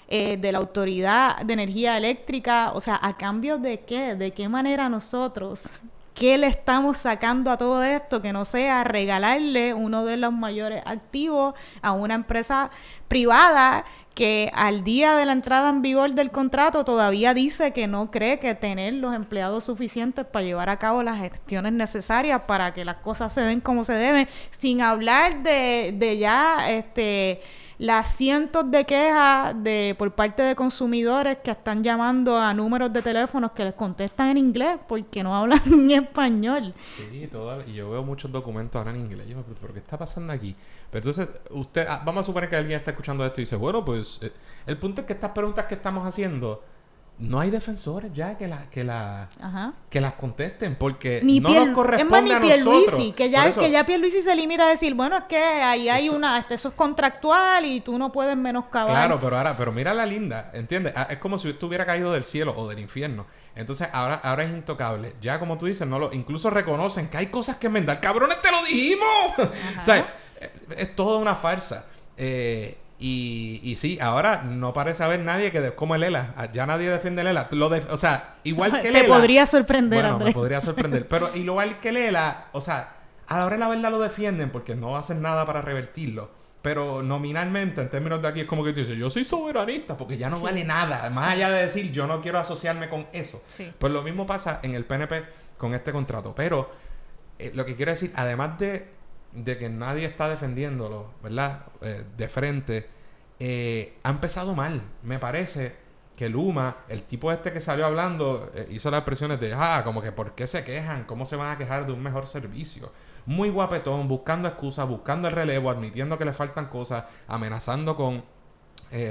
de la Autoridad de Energía Eléctrica. O sea, ¿a cambio de qué? ¿De qué manera nosotros, qué le estamos sacando a todo esto que no sea regalarle uno de los mayores activos a una empresa privada que al día de la entrada en vigor del contrato todavía dice que no cree que tener los empleados suficientes para llevar a cabo las gestiones necesarias para que las cosas se den como se deben, sin hablar de ya las cientos de quejas por parte de consumidores que están llamando a números de teléfonos que les contestan en inglés porque no hablan ni español. Sí, y yo veo muchos documentos ahora en inglés. Yo me pregunto, ¿pero qué está pasando aquí? Pero entonces, vamos a suponer que alguien está escuchando esto y dice, bueno, pues el punto es que estas preguntas que estamos haciendo, no hay defensores ya que las contesten, porque no nos corresponde a nosotros. Que ya Pierluisi se limita a decir, bueno, es que ahí hay eso es contractual y tú no puedes menoscabar. Claro, pero mira la linda, ¿entiendes? Es como si estuviera caído del cielo o del infierno. Entonces, ahora es intocable. Ya, como tú dices, incluso reconocen que hay cosas que enmendar. ¡Cabrones, te lo dijimos! O sea, es toda una farsa. Y sí, ahora no parece haber nadie como el ELA. Ya nadie defiende el ELA. O sea, igual que el ELA... Te podría sorprender, bueno, Andrés. me podría sorprender. Pero igual que el ELA, o sea, a la hora de la verdad lo defienden porque no hacen nada para revertirlo. Pero nominalmente, en términos de aquí, es como que tú dices, yo soy soberanista porque ya no vale nada. Más allá de decir, yo no quiero asociarme con eso. Sí. Pues lo mismo pasa en el PNP con este contrato. Pero lo que quiero decir, además de que nadie está defendiéndolo, ¿verdad? De frente, ha empezado mal. Me parece que Luma, el tipo que salió hablando, hizo las expresiones de, como que ¿por qué se quejan? ¿Cómo se van a quejar de un mejor servicio? Muy guapetón, buscando excusas, buscando el relevo, admitiendo que le faltan cosas, amenazando con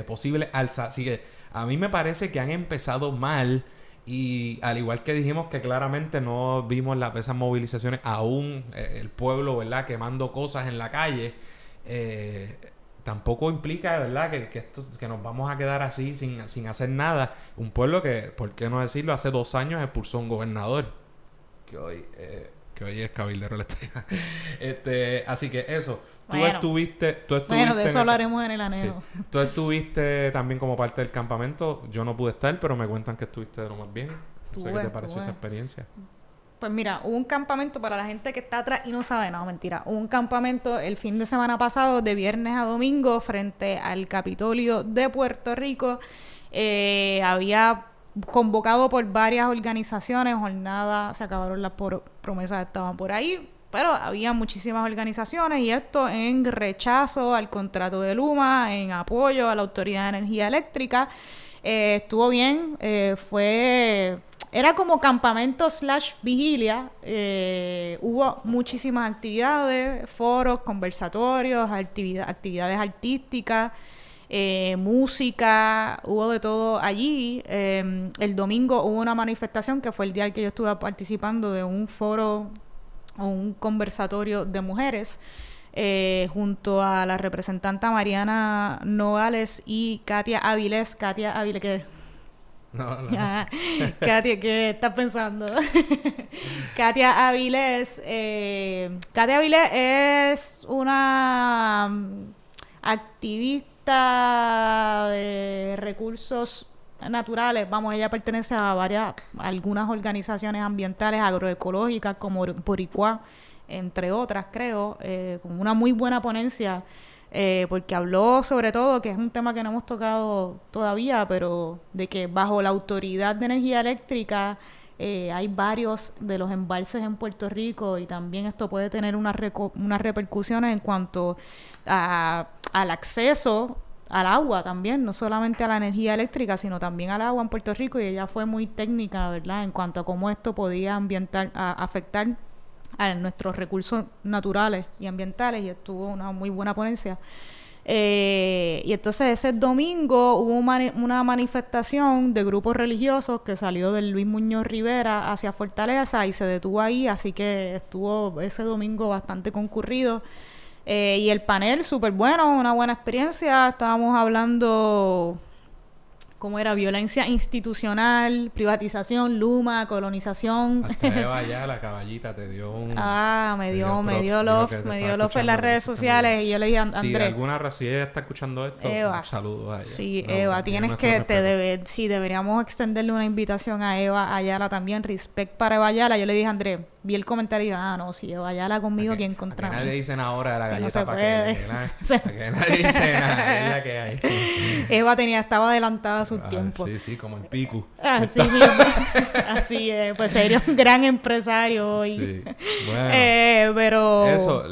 posibles alzas. Así que a mí me parece que han empezado mal. Y al igual que dijimos que claramente no vimos esas movilizaciones aún, el pueblo, ¿verdad?, quemando cosas en la calle, tampoco implica, ¿verdad?, que nos vamos a quedar así sin hacer nada. Un pueblo que, ¿por qué no decirlo?, hace 2 años expulsó a un gobernador que hoy es cabildero. Así que eso. Tú estuviste bueno, de eso hablaremos en el aneo. Sí. Tú estuviste también como parte del campamento. Yo no pude estar, pero me cuentan que estuviste de lo más bien. No sé qué te pareció esa experiencia. Pues mira, hubo un campamento para la gente que está atrás y no sabe, no, mentira. Hubo un campamento el fin de semana pasado, de viernes a domingo, frente al Capitolio de Puerto Rico. Había convocado por varias organizaciones, jornadas, se acabaron las promesas, estaban por ahí. Pero había muchísimas organizaciones y esto en rechazo al contrato de Luma, en apoyo a la Autoridad de Energía Eléctrica. Estuvo bien, era como campamento / vigilia. Hubo muchísimas actividades, foros, conversatorios, actividades artísticas, música, hubo de todo allí. El domingo hubo una manifestación que fue el día en que yo estuve participando de un foro o un conversatorio de mujeres junto a la representante Mariana Nogales y Katia Avilés. ¿Qué? No. Katia, ¿qué estás pensando? Katia Avilés. Katia Avilés es una activista de recursos naturales. Vamos, ella pertenece a algunas organizaciones ambientales agroecológicas como Boricua, entre otras, creo, con una muy buena ponencia, porque habló sobre todo, que es un tema que no hemos tocado todavía, pero de que bajo la Autoridad de Energía Eléctrica hay varios de los embalses en Puerto Rico y también esto puede tener unas repercusiones en cuanto al acceso al agua también, no solamente a la energía eléctrica, sino también al agua en Puerto Rico, y ella fue muy técnica, ¿verdad?, en cuanto a cómo esto podía afectar a nuestros recursos naturales y ambientales, y estuvo una muy buena ponencia. Y entonces ese domingo hubo una manifestación de grupos religiosos que salió del Luis Muñoz Rivera hacia Fortaleza y se detuvo ahí, así que estuvo ese domingo bastante concurrido. Y el panel, súper bueno, una buena experiencia. Estábamos hablando... ¿Cómo era? Violencia institucional, privatización, Luma, colonización. Hasta Eva ya, la caballita, te dio un... me dio love en las redes sociales. Y yo le dije a Andrés... Si de alguna razón ella está escuchando esto, Eva, un saludo a ella. Sí, Eva, tienes que... deberíamos extenderle una invitación a Eva Ayala también. Respect para Eva Ayala. Yo le dije a Andrés, vi el comentario y dije, no, si Eva Ayala conmigo, ¿quién contra mí? Nadie dicen ahora de la galleta no para que nadie dice nada, es la que hay. Eva estaba adelantada a su tiempo. Sí, como el Picu. Así mismo. Así es, pues sería un gran empresario hoy. Sí, bueno. Pero... Eso,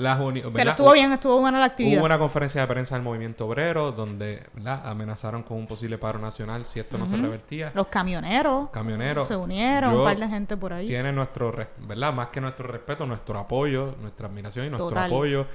pero estuvo bien, estuvo buena la actividad. Hubo una conferencia de prensa del Movimiento Obrero donde, ¿verdad?, amenazaron con un posible paro nacional si esto no se revertía. Los camioneros se unieron, un par de gente por ahí. Tiene nuestro, ¿verdad?, más que nuestro respeto, nuestro apoyo, nuestra admiración y nuestro apoyo.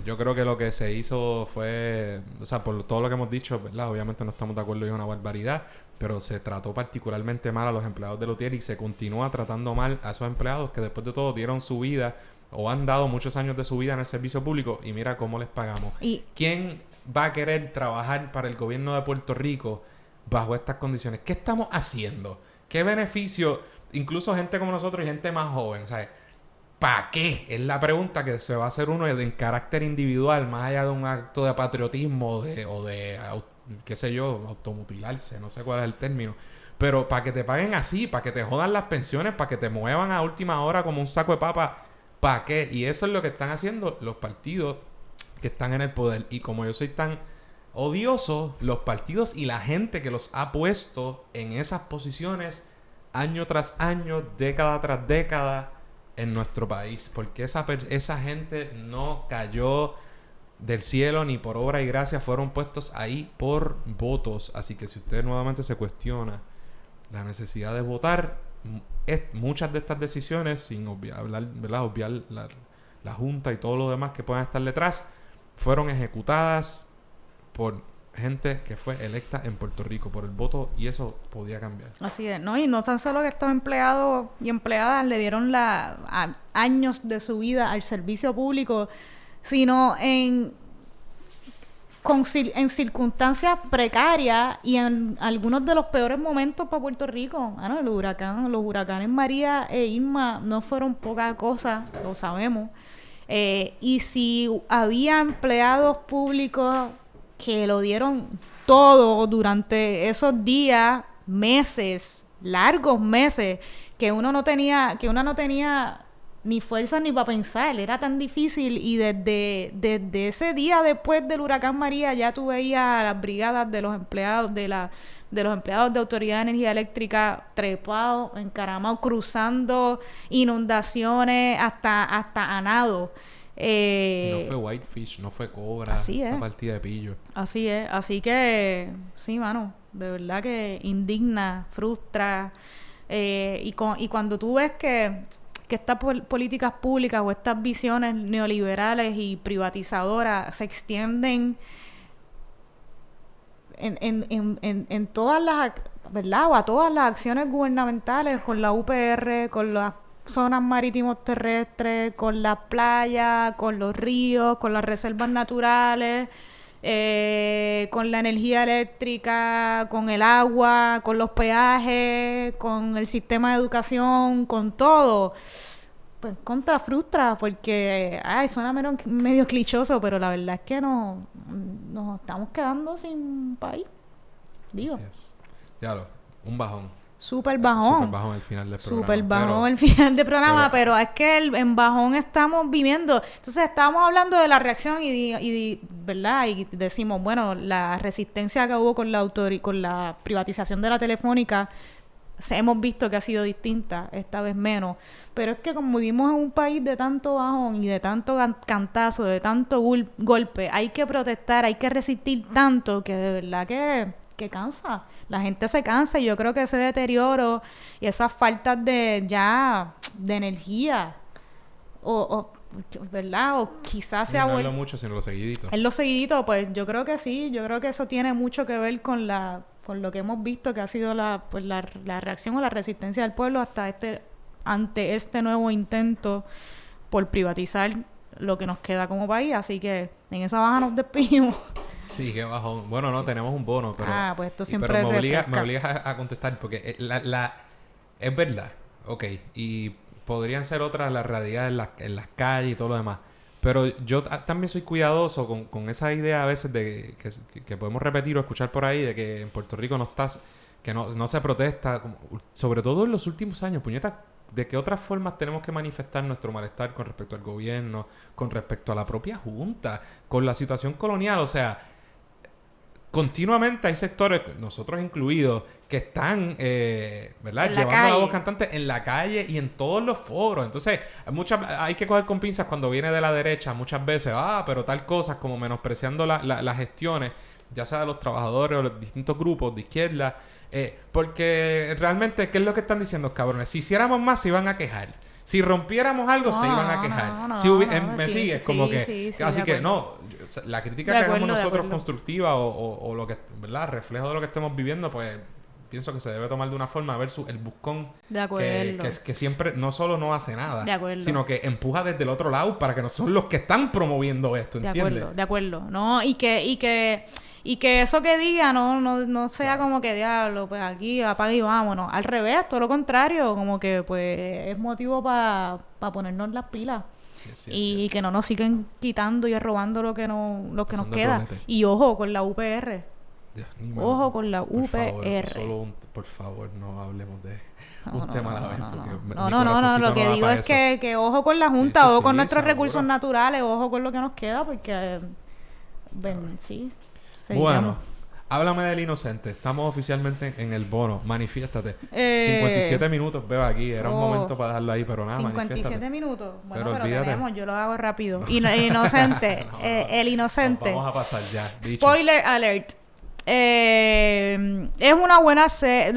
Yo creo que lo que se hizo fue, o sea, por todo lo que hemos dicho, ¿verdad?, obviamente no estamos de acuerdo y es una barbaridad, pero se trató particularmente mal a los empleados de Lutier y se continúa tratando mal a esos empleados que después de todo dieron su vida o han dado muchos años de su vida en el servicio público y mira cómo les pagamos. ¿Quién va a querer trabajar para el gobierno de Puerto Rico bajo estas condiciones? ¿Qué estamos haciendo? ¿Qué beneficio? Incluso gente como nosotros y gente más joven, ¿sabes? ¿Para qué? Es la pregunta que se va a hacer uno en carácter individual, más allá de un acto de patriotismo o de qué sé yo, automutilarse, no sé cuál es el término. Pero para que te paguen así, para que te jodan las pensiones, para que te muevan a última hora como un saco de papa, ¿para qué? Y eso es lo que están haciendo los partidos que están en el poder. Y como yo soy tan odioso, los partidos y la gente que los ha puesto en esas posiciones año tras año, década tras década en nuestro país. Porque esa gente no cayó del cielo ni por obra y gracia, fueron puestos ahí por votos. Así que si usted nuevamente se cuestiona la necesidad de votar, muchas de estas decisiones, sin obviar la Junta y todo lo demás que puedan estar detrás, fueron ejecutadas por gente que fue electa en Puerto Rico por el voto y eso podía cambiar. Así es, ¿no? Y no tan solo que estos empleados y empleadas le dieron años de su vida al servicio público, sino en circunstancias precarias y en algunos de los peores momentos para Puerto Rico. Los huracanes María e Irma no fueron poca cosa, lo sabemos. Y si había empleados públicos que lo dieron todo durante esos días, meses, largos meses, que una no tenía ni fuerza ni para pensar, era tan difícil, y desde ese día después del huracán María ya tú veías a las brigadas de los empleados de los empleados de Autoridad de Energía Eléctrica trepados, encaramados, cruzando inundaciones hasta a nado. No fue Whitefish, no fue Cobra, esa partida de pillo. Así es, así que sí, mano, de verdad que indigna, frustra, y cuando tú ves que estas políticas públicas o estas visiones neoliberales y privatizadoras se extienden en todas las, ¿verdad?, o a todas las acciones gubernamentales, con la UPR, con las zonas marítimos terrestres, con las playas, con los ríos, con las reservas naturales, con la energía eléctrica, con el agua, con los peajes, con el sistema de educación, con todo. Pues frustra, porque suena medio clichoso, pero la verdad es que nos estamos quedando sin país. Digo. Así es. Diablo, un bajón. Súper bajón. Súper bajón el final del programa. Súper bajón el final del programa, pero es que en bajón estamos viviendo. Entonces estábamos hablando de la reacción y ¿verdad? Y decimos, bueno, la resistencia que hubo con la privatización de la Telefónica, hemos visto que ha sido distinta, esta vez menos. Pero es que como vivimos en un país de tanto bajón y de tanto cantazo, de tanto golpe, hay que protestar, hay que resistir tanto que de verdad que cansa. La gente se cansa y yo creo que ese deterioro y esas faltas de energía ¿verdad? O quizás sea bueno. No es lo mucho, sino lo seguidito. Es lo seguidito, pues yo creo que sí. Yo creo que eso tiene mucho que ver con lo que hemos visto que ha sido la reacción o la resistencia del pueblo ante este nuevo intento por privatizar lo que nos queda como país. Así que en esa baja nos despedimos. Sí, qué bajón. Bueno, no, tenemos un bono, pero... pues esto siempre pero me obliga a contestar, porque es verdad, ok, y podrían ser otras las realidades en las calles y todo lo demás, pero yo también soy cuidadoso con esa idea a veces de que podemos repetir o escuchar por ahí de que en Puerto Rico que no se protesta, sobre todo en los últimos años, puñeta, de qué otras formas tenemos que manifestar nuestro malestar con respecto al gobierno, con respecto a la propia Junta, con la situación colonial, o sea... Continuamente hay sectores, nosotros incluidos, que están, ¿verdad? Llevando la voz cantante en la calle y en todos los foros. Entonces, hay que coger con pinzas cuando viene de la derecha muchas veces. Pero tal cosa, como menospreciando las gestiones, ya sea de los trabajadores o los distintos grupos de izquierda. Porque realmente, ¿qué es lo que están diciendo, cabrones? Si hiciéramos más, se iban a quejar. Si rompiéramos algo, se iban a quejar. ¿Me sigues? Como que... Sí, así que no... La crítica que hagamos nosotros constructiva o lo que... ¿verdad? Reflejo de lo que estemos viviendo, pues... Pienso que se debe tomar de una forma versus el buscón que siempre no solo no hace nada, sino que empuja desde el otro lado para que no son los que están promoviendo esto, ¿entiendes? De acuerdo. No, y que eso que diga no sea como que diablo, pues aquí apaga y vámonos. Al revés, todo lo contrario, como que pues es motivo para ponernos las pilas. Y que no nos sigan quitando y robando lo que nos queda. Promete. Y ojo con la UPR. Dios, ojo con la UPR. Por favor, no hablemos de un tema a la vez. No. Lo que digo es que ojo con la Junta, ojo con nuestros recursos naturales, ojo con lo que nos queda, porque... Bueno, háblame del inocente. Estamos oficialmente en el bono. Manifiéstate. 57 minutos veo aquí. Era un momento para dejarlo ahí, pero nada, 57 minutos. Bueno, pero tenemos. Yo lo hago rápido. Inocente. El inocente. Vamos a pasar ya. Dicho. Spoiler alert. Es una buena serie.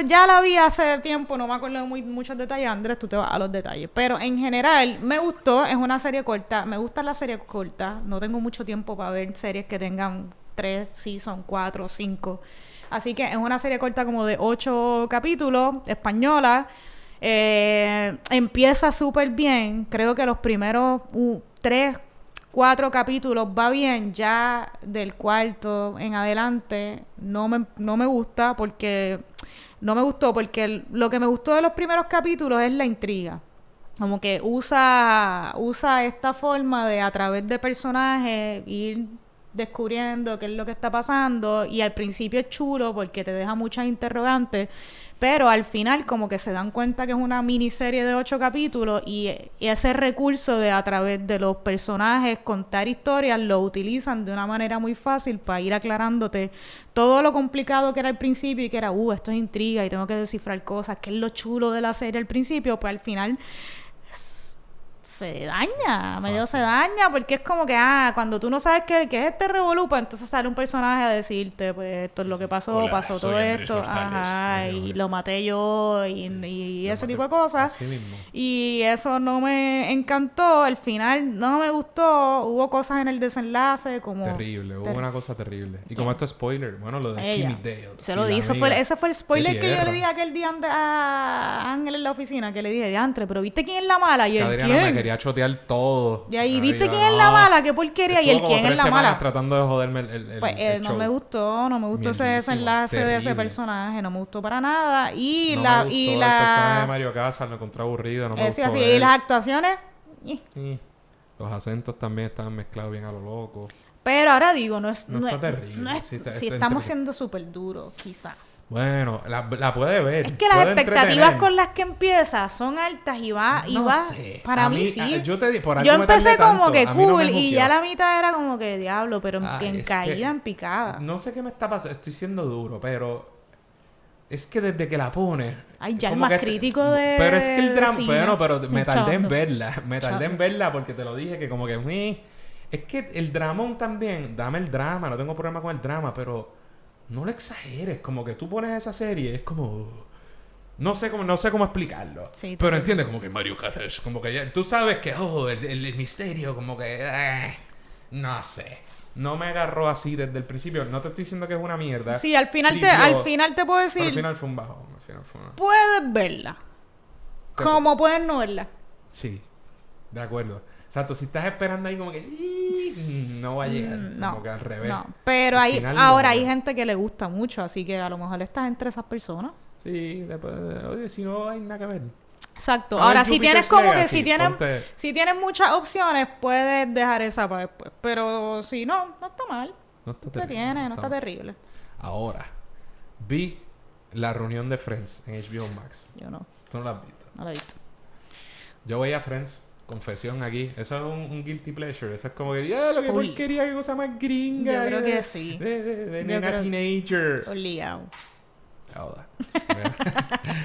Ya la vi hace tiempo. No me acuerdo de muchos detalles. Andrés, tú te vas a los detalles. Pero en general, me gustó. Es una serie corta. Me gustan las series cortas. No tengo mucho tiempo para ver series que tengan 3 seasons, 4, 5. Así que es una serie corta como de 8 capítulos, española. Empieza súper bien. Creo que los primeros 3, 4 capítulos va bien. Ya del cuarto en adelante no me gusta porque... No me gustó porque lo que me gustó de los primeros capítulos es la intriga. Como que usa esta forma de a través de personajes ir descubriendo qué es lo que está pasando, y al principio es chulo porque te deja muchas interrogantes, pero al final como que se dan cuenta que es una miniserie de 8 capítulos y ese recurso de a través de los personajes contar historias lo utilizan de una manera muy fácil para ir aclarándote todo lo complicado que era al principio y que era esto es intriga y tengo que descifrar cosas, que es lo chulo de la serie al principio, pues al final se daña, se daña, porque es como que, cuando tú no sabes qué es este revolú, pues entonces sale un personaje a decirte, pues esto es lo que pasó, pasó todo esto, y lo maté yo, y ese tipo de cosas. Y eso no me encantó, al final no me gustó, hubo cosas en el desenlace como... Terrible, hubo una cosa terrible. Y como esto es spoiler, bueno, lo de Kimmy Dale. Se lo di, ese fue el spoiler que yo le di aquel día a Ángel en la oficina, que le dije, diantre, pero ¿viste quién es la mala? Y él, ¿quién? Quería chotear todo. Y ahí, ¿viste quién es la mala? ¿Qué porquería? Y el quién es la mala. Tratando de joderme el no me gustó ese desenlace de ese personaje. No me gustó para nada. El personaje de Mario Casas lo encontré aburrido. No me gustó. Así. Y las actuaciones... Los acentos también estaban mezclados bien a lo loco. Pero ahora digo, no está terrible. Si estamos siendo súper duros, quizás. Bueno, la puede ver. Es que las expectativas con las que empieza son altas y va... sé. Para mí sí. Yo empecé como que cool y ya la mitad era como que diablo, pero en caída, en picada. No sé qué me está pasando. Estoy siendo duro, pero... Es que desde que la pone... Ay, ya el más crítico de... Pero es que el drama... Bueno, pero me tardé en verla. Me tardé en verla porque te lo dije que como que... Es que el dramón también... Dame el drama. No tengo problema con el drama, pero... No lo exageres, como que tú pones esa serie, es como... No sé cómo explicarlo. Sí, pero entiendes como que Mario Casas, como que ya, tú sabes que, el misterio, como que, no sé. No me agarró así desde el principio. No te estoy diciendo que es una mierda. Sí, al final te puedo decir... Pero al final fue un bajón. Puedes verla. Como puedes no verla. Sí, de acuerdo. Exacto, si estás esperando ahí como que... no va a llegar. No, como que al revés. No, pero hay gente que le gusta mucho, así que a lo mejor estás entre esas personas. Sí, después... Oye, si no hay nada que ver. Exacto. Ahora, si tienes como que... Si tienes muchas opciones, puedes dejar esa para después. Pero si no está mal. No está terrible. Ahora, vi la reunión de Friends en HBO Max. Yo no. ¿Tú no la has visto? No la he visto. Yo veía Friends, confesión aquí. Eso es un guilty pleasure. Eso es como que, lo que porquería, qué cosa más gringa. Yo creo que sí. De nena teenager. Obligado. Ahora.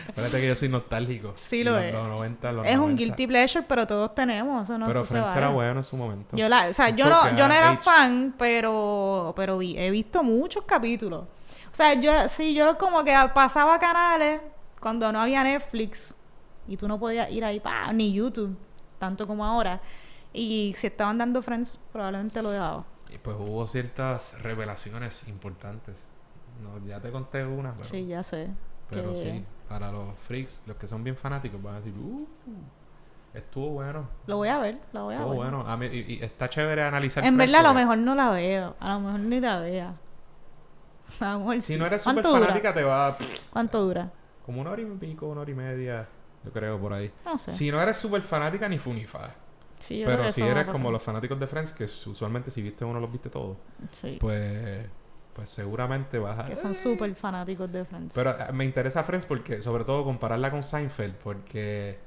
Espérate que yo soy nostálgico. Sí lo es. Los 90, los es 90. un guilty pleasure, pero todos tenemos. Eso no pero Friends era bueno en su momento. Yo no era fan, pero he visto muchos capítulos. O sea, yo como que pasaba canales cuando no había Netflix y tú no podías ir ahí, ni YouTube, tanto como ahora. Y si estaban dando Friends, probablemente lo dejaba. Y pues hubo ciertas revelaciones importantes. No, ya te conté una, pero... Sí, ya sé. Pero sí, para los freaks, los que son bien fanáticos, van a decir, estuvo bueno. Lo voy a ver, Estuvo bueno. A mí, y está chévere analizar. En verdad, a lo mejor no la veo. A lo mejor ni la vea. A lo mejor si no eres súper fanática, te va... ¿Cuánto dura? Como 1 hora y pico, 1 hora y media, yo creo, por ahí. No sé. Si no eres súper fanática, ni fu ni fa. Sí, pero si eres como los fanáticos de Friends, que usualmente si viste uno, los viste todos. Sí. Pues seguramente vas a... Que son súper fanáticos de Friends. Pero me interesa Friends porque, sobre todo, compararla con Seinfeld, porque...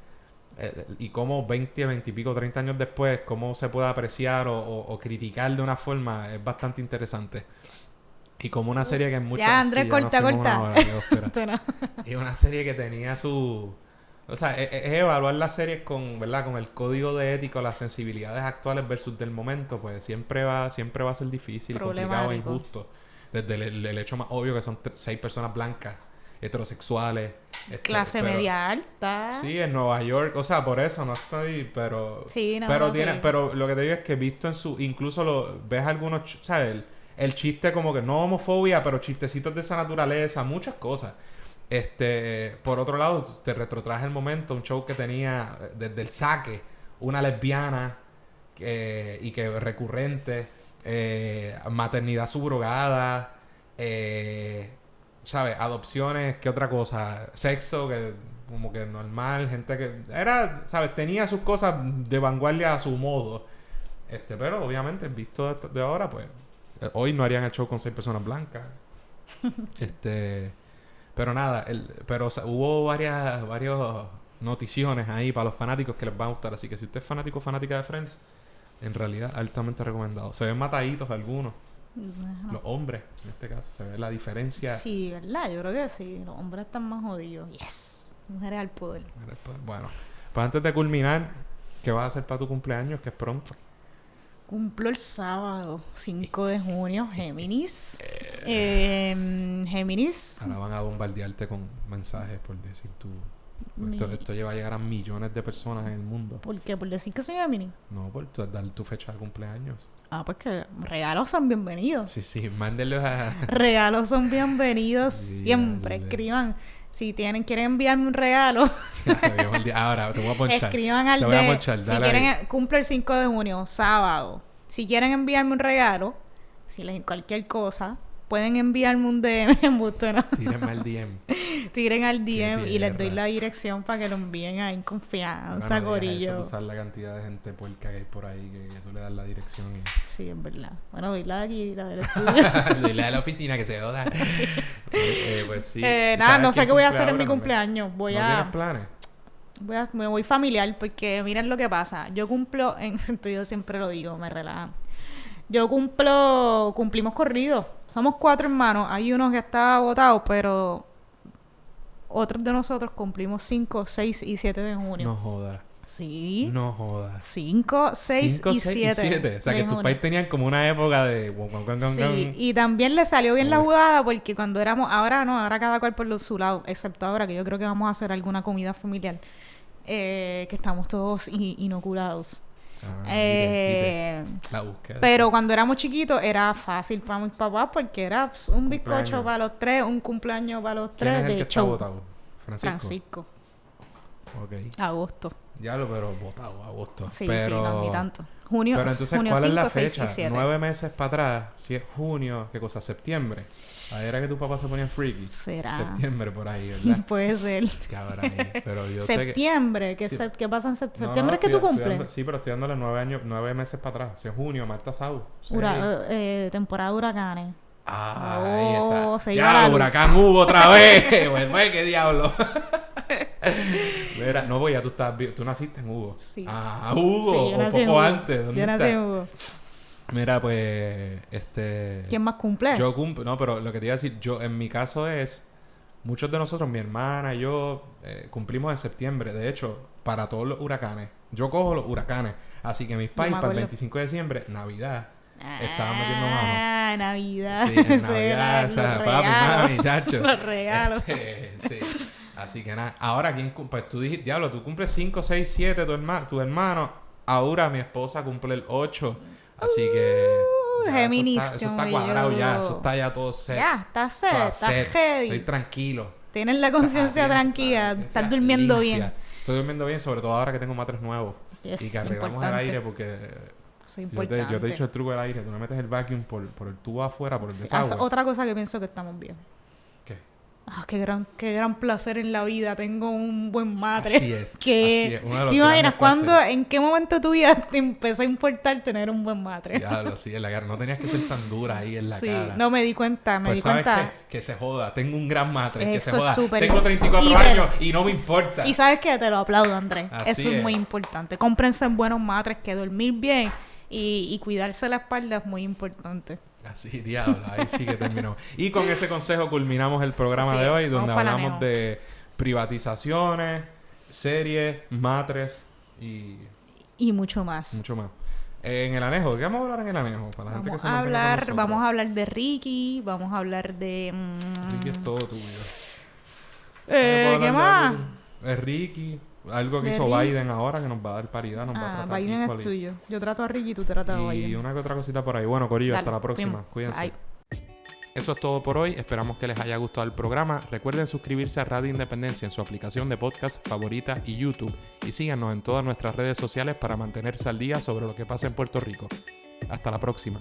y cómo 20 y pico, 30 años después, cómo se puede apreciar o criticar de una forma, es bastante interesante. Y como una serie que en muchas... Ya, Andrés, corta. Y una serie que tenía su... O sea, es evaluar las series con, ¿verdad? Con el código de ética, las sensibilidades actuales versus del momento, pues siempre va a ser difícil, complicado e injusto. Desde el hecho más obvio que son 6 personas blancas, heterosexuales. Clase media alta. Sí, en Nueva York. O sea, por eso no estoy, pero... Sí, no, pero pero lo que te digo es que visto en su... Incluso ves algunos... ¿Sabes? El chiste como que no homofobia, pero chistecitos de esa naturaleza, muchas cosas. Por otro lado, te retrotraje el momento, un show que tenía desde el saque, una lesbiana y que recurrente, maternidad subrogada, ¿sabes? Adopciones, ¿qué otra cosa? Sexo, que como que normal, gente que era, ¿sabes? Tenía sus cosas de vanguardia a su modo. Pero obviamente, visto de ahora, pues hoy no harían el show con 6 personas blancas. Pero nada, pero o sea, hubo varias noticiones ahí para los fanáticos que les va a gustar. Así que si usted es fanático o fanática de Friends, en realidad altamente recomendado. Se ven mataditos algunos. Los hombres, en este caso, se ve la diferencia. Sí, ¿verdad? Yo creo que sí. Los hombres están más jodidos. Yes. Mujeres al poder. Bueno, pues antes de culminar, ¿qué vas a hacer para tu cumpleaños? Que es pronto. Cumplo el sábado 5 de junio, Géminis. Géminis. Ahora van a bombardearte con mensajes por decir tú. Esto lleva a llegar a millones de personas en el mundo. ¿Por qué? ¿Por decir que soy Géminis? No, por dar tu fecha de cumpleaños. Pues que regalos son bienvenidos. Sí, mándenlos a... Regalos son bienvenidos siempre. Escriban. Si quieren enviarme un regalo. Ahora te voy a ponchar. Escriban al DM. Si quieren, cumple el 5 de junio, sábado. Si quieren enviarme un regalo, si les cualquier cosa, pueden enviarme un DM. Tírenme al DM. Tiren al DM y les doy la dirección para que lo envíen ahí en confianza, gorillo. Eso, usar la cantidad de gente puerca que hay por ahí, que tú le das la dirección. Sí, es verdad. Bueno, doy la de aquí, la del estudio. Doy la de la oficina, que se joda. Sí. Pues sí. Nada, no sé qué voy a hacer en mi cumpleaños. ¿No tienes planes? Me voy familiar, porque miren lo que pasa. Yo cumplo, yo siempre lo digo, me relajan. Cumplimos corrido. Somos 4 hermanos. Hay uno que está votado, pero otros de nosotros cumplimos 5, 6 y 7 de junio. No jodas. Sí. No jodas. 5, 6 y 7. O sea, que tus pais tenían como una época de... Sí, y también le salió bien la jugada porque cuando éramos... Ahora no, ahora cada cual por su lado. Excepto ahora que yo creo que vamos a hacer alguna comida familiar. Que estamos todos inoculados. La búsqueda. Pero cuando éramos chiquitos era fácil para mis papás porque era un bizcocho para los 3, un cumpleaños para los 3. ¿Quién es el de que show. está votado? Francisco. Okay. Agosto. Ya pero votado, agosto. Sí, pero... sí, no, ni tanto. Junio, pero entonces, junio ¿cuál 5, es la 6 fecha? y 7. 9 meses para atrás, si es junio, ¿qué cosa? ¿Septiembre? Ahí era que tu papá se ponía freaky. ¿Será? Septiembre por ahí, ¿verdad? Puede ser. Cabrón, pero yo septiembre, sé que... ¿qué pasa en septiembre? ¿Septiembre es que tú cumples? Sí, pero estoy dándole 9 meses para atrás. Si es junio, Marta Sau. Temporada de huracanes. Ahí está. Se ya, el huracán Hugo otra vez. Pues, ¿qué diablo? Mira, no voy, ya tú naciste en Hugo. Sí. Hugo, sí, yo nací o poco en antes. Yo nací en Hugo. Mira, pues, ¿Quién más cumple? Yo cumplo, no, pero lo que te iba a decir, en mi caso es, muchos de nosotros, mi hermana y yo, cumplimos en septiembre. De hecho, para todos los huracanes. Yo cojo los huracanes. Así que mis pais, para el 25 de diciembre, Navidad, estaban metiendo mano. Navidad. Sí, en Navidad, o sea, papi, mami, chacho. Los regalos. Sí. Así que nada. Ahora, pues tú dijiste, diablo, tú cumples 5, 6, 7, tu hermano. Ahora mi esposa cumple el 8. Así que... Géminis. Eso está cuadrado ya. Eso está ya todo set. Ya, está set. Está ready. Estoy tranquilo. Tienes la conciencia tranquila. Estás durmiendo bien. Estoy durmiendo bien, sobre todo ahora que tengo matres nuevos. Y que arreglamos el aire porque... Eso es importante. Yo te he dicho el truco del aire. Tú no metes el vacuum por el tubo afuera, por el desagüe. Otra cosa que pienso que estamos bien. ¿Qué? Qué gran placer en la vida. Tengo un buen matre. Así es. ¿Te imaginas en qué momento de tu vida te empezó a importar tener un buen matre? Diablo, sí, en la cara. No tenías que ser tan dura ahí en la cara. Sí, no me di cuenta, ¿sabes qué? Que se joda. Tengo un gran matre. Que se Eso joda. es súper Tengo 34 años y no me importa. Y ¿sabes qué? Te lo aplaudo, Andrés. Así Eso es muy importante. Cómprense buenos matres, que dormir bien y cuidarse la espalda es muy importante. Así, diablo, ahí sí que terminó. Y con ese consejo culminamos el programa de hoy, donde hablamos de privatizaciones, series, matres y mucho más. Mucho más. En el anejo, ¿qué vamos a hablar en el anejo? Para la gente que se vamos a hablar de Ricky, vamos a hablar de... Ricky es todo tuyo. ¿Qué más? Es Ricky. Algo que hizo Biden ahora que nos va a dar paridad, nos va a tratar Biden es tuyo. Yo trato a Ricky y tú tratas a Biden. Y una que otra cosita por ahí. Bueno, corillo, Dale, hasta la próxima. primo. Cuídense. Bye. Eso es todo por hoy. Esperamos que les haya gustado el programa. Recuerden suscribirse a Radio Independencia en su aplicación de podcast favorita y YouTube. Y síganos en todas nuestras redes sociales para mantenerse al día sobre lo que pasa en Puerto Rico. Hasta la próxima.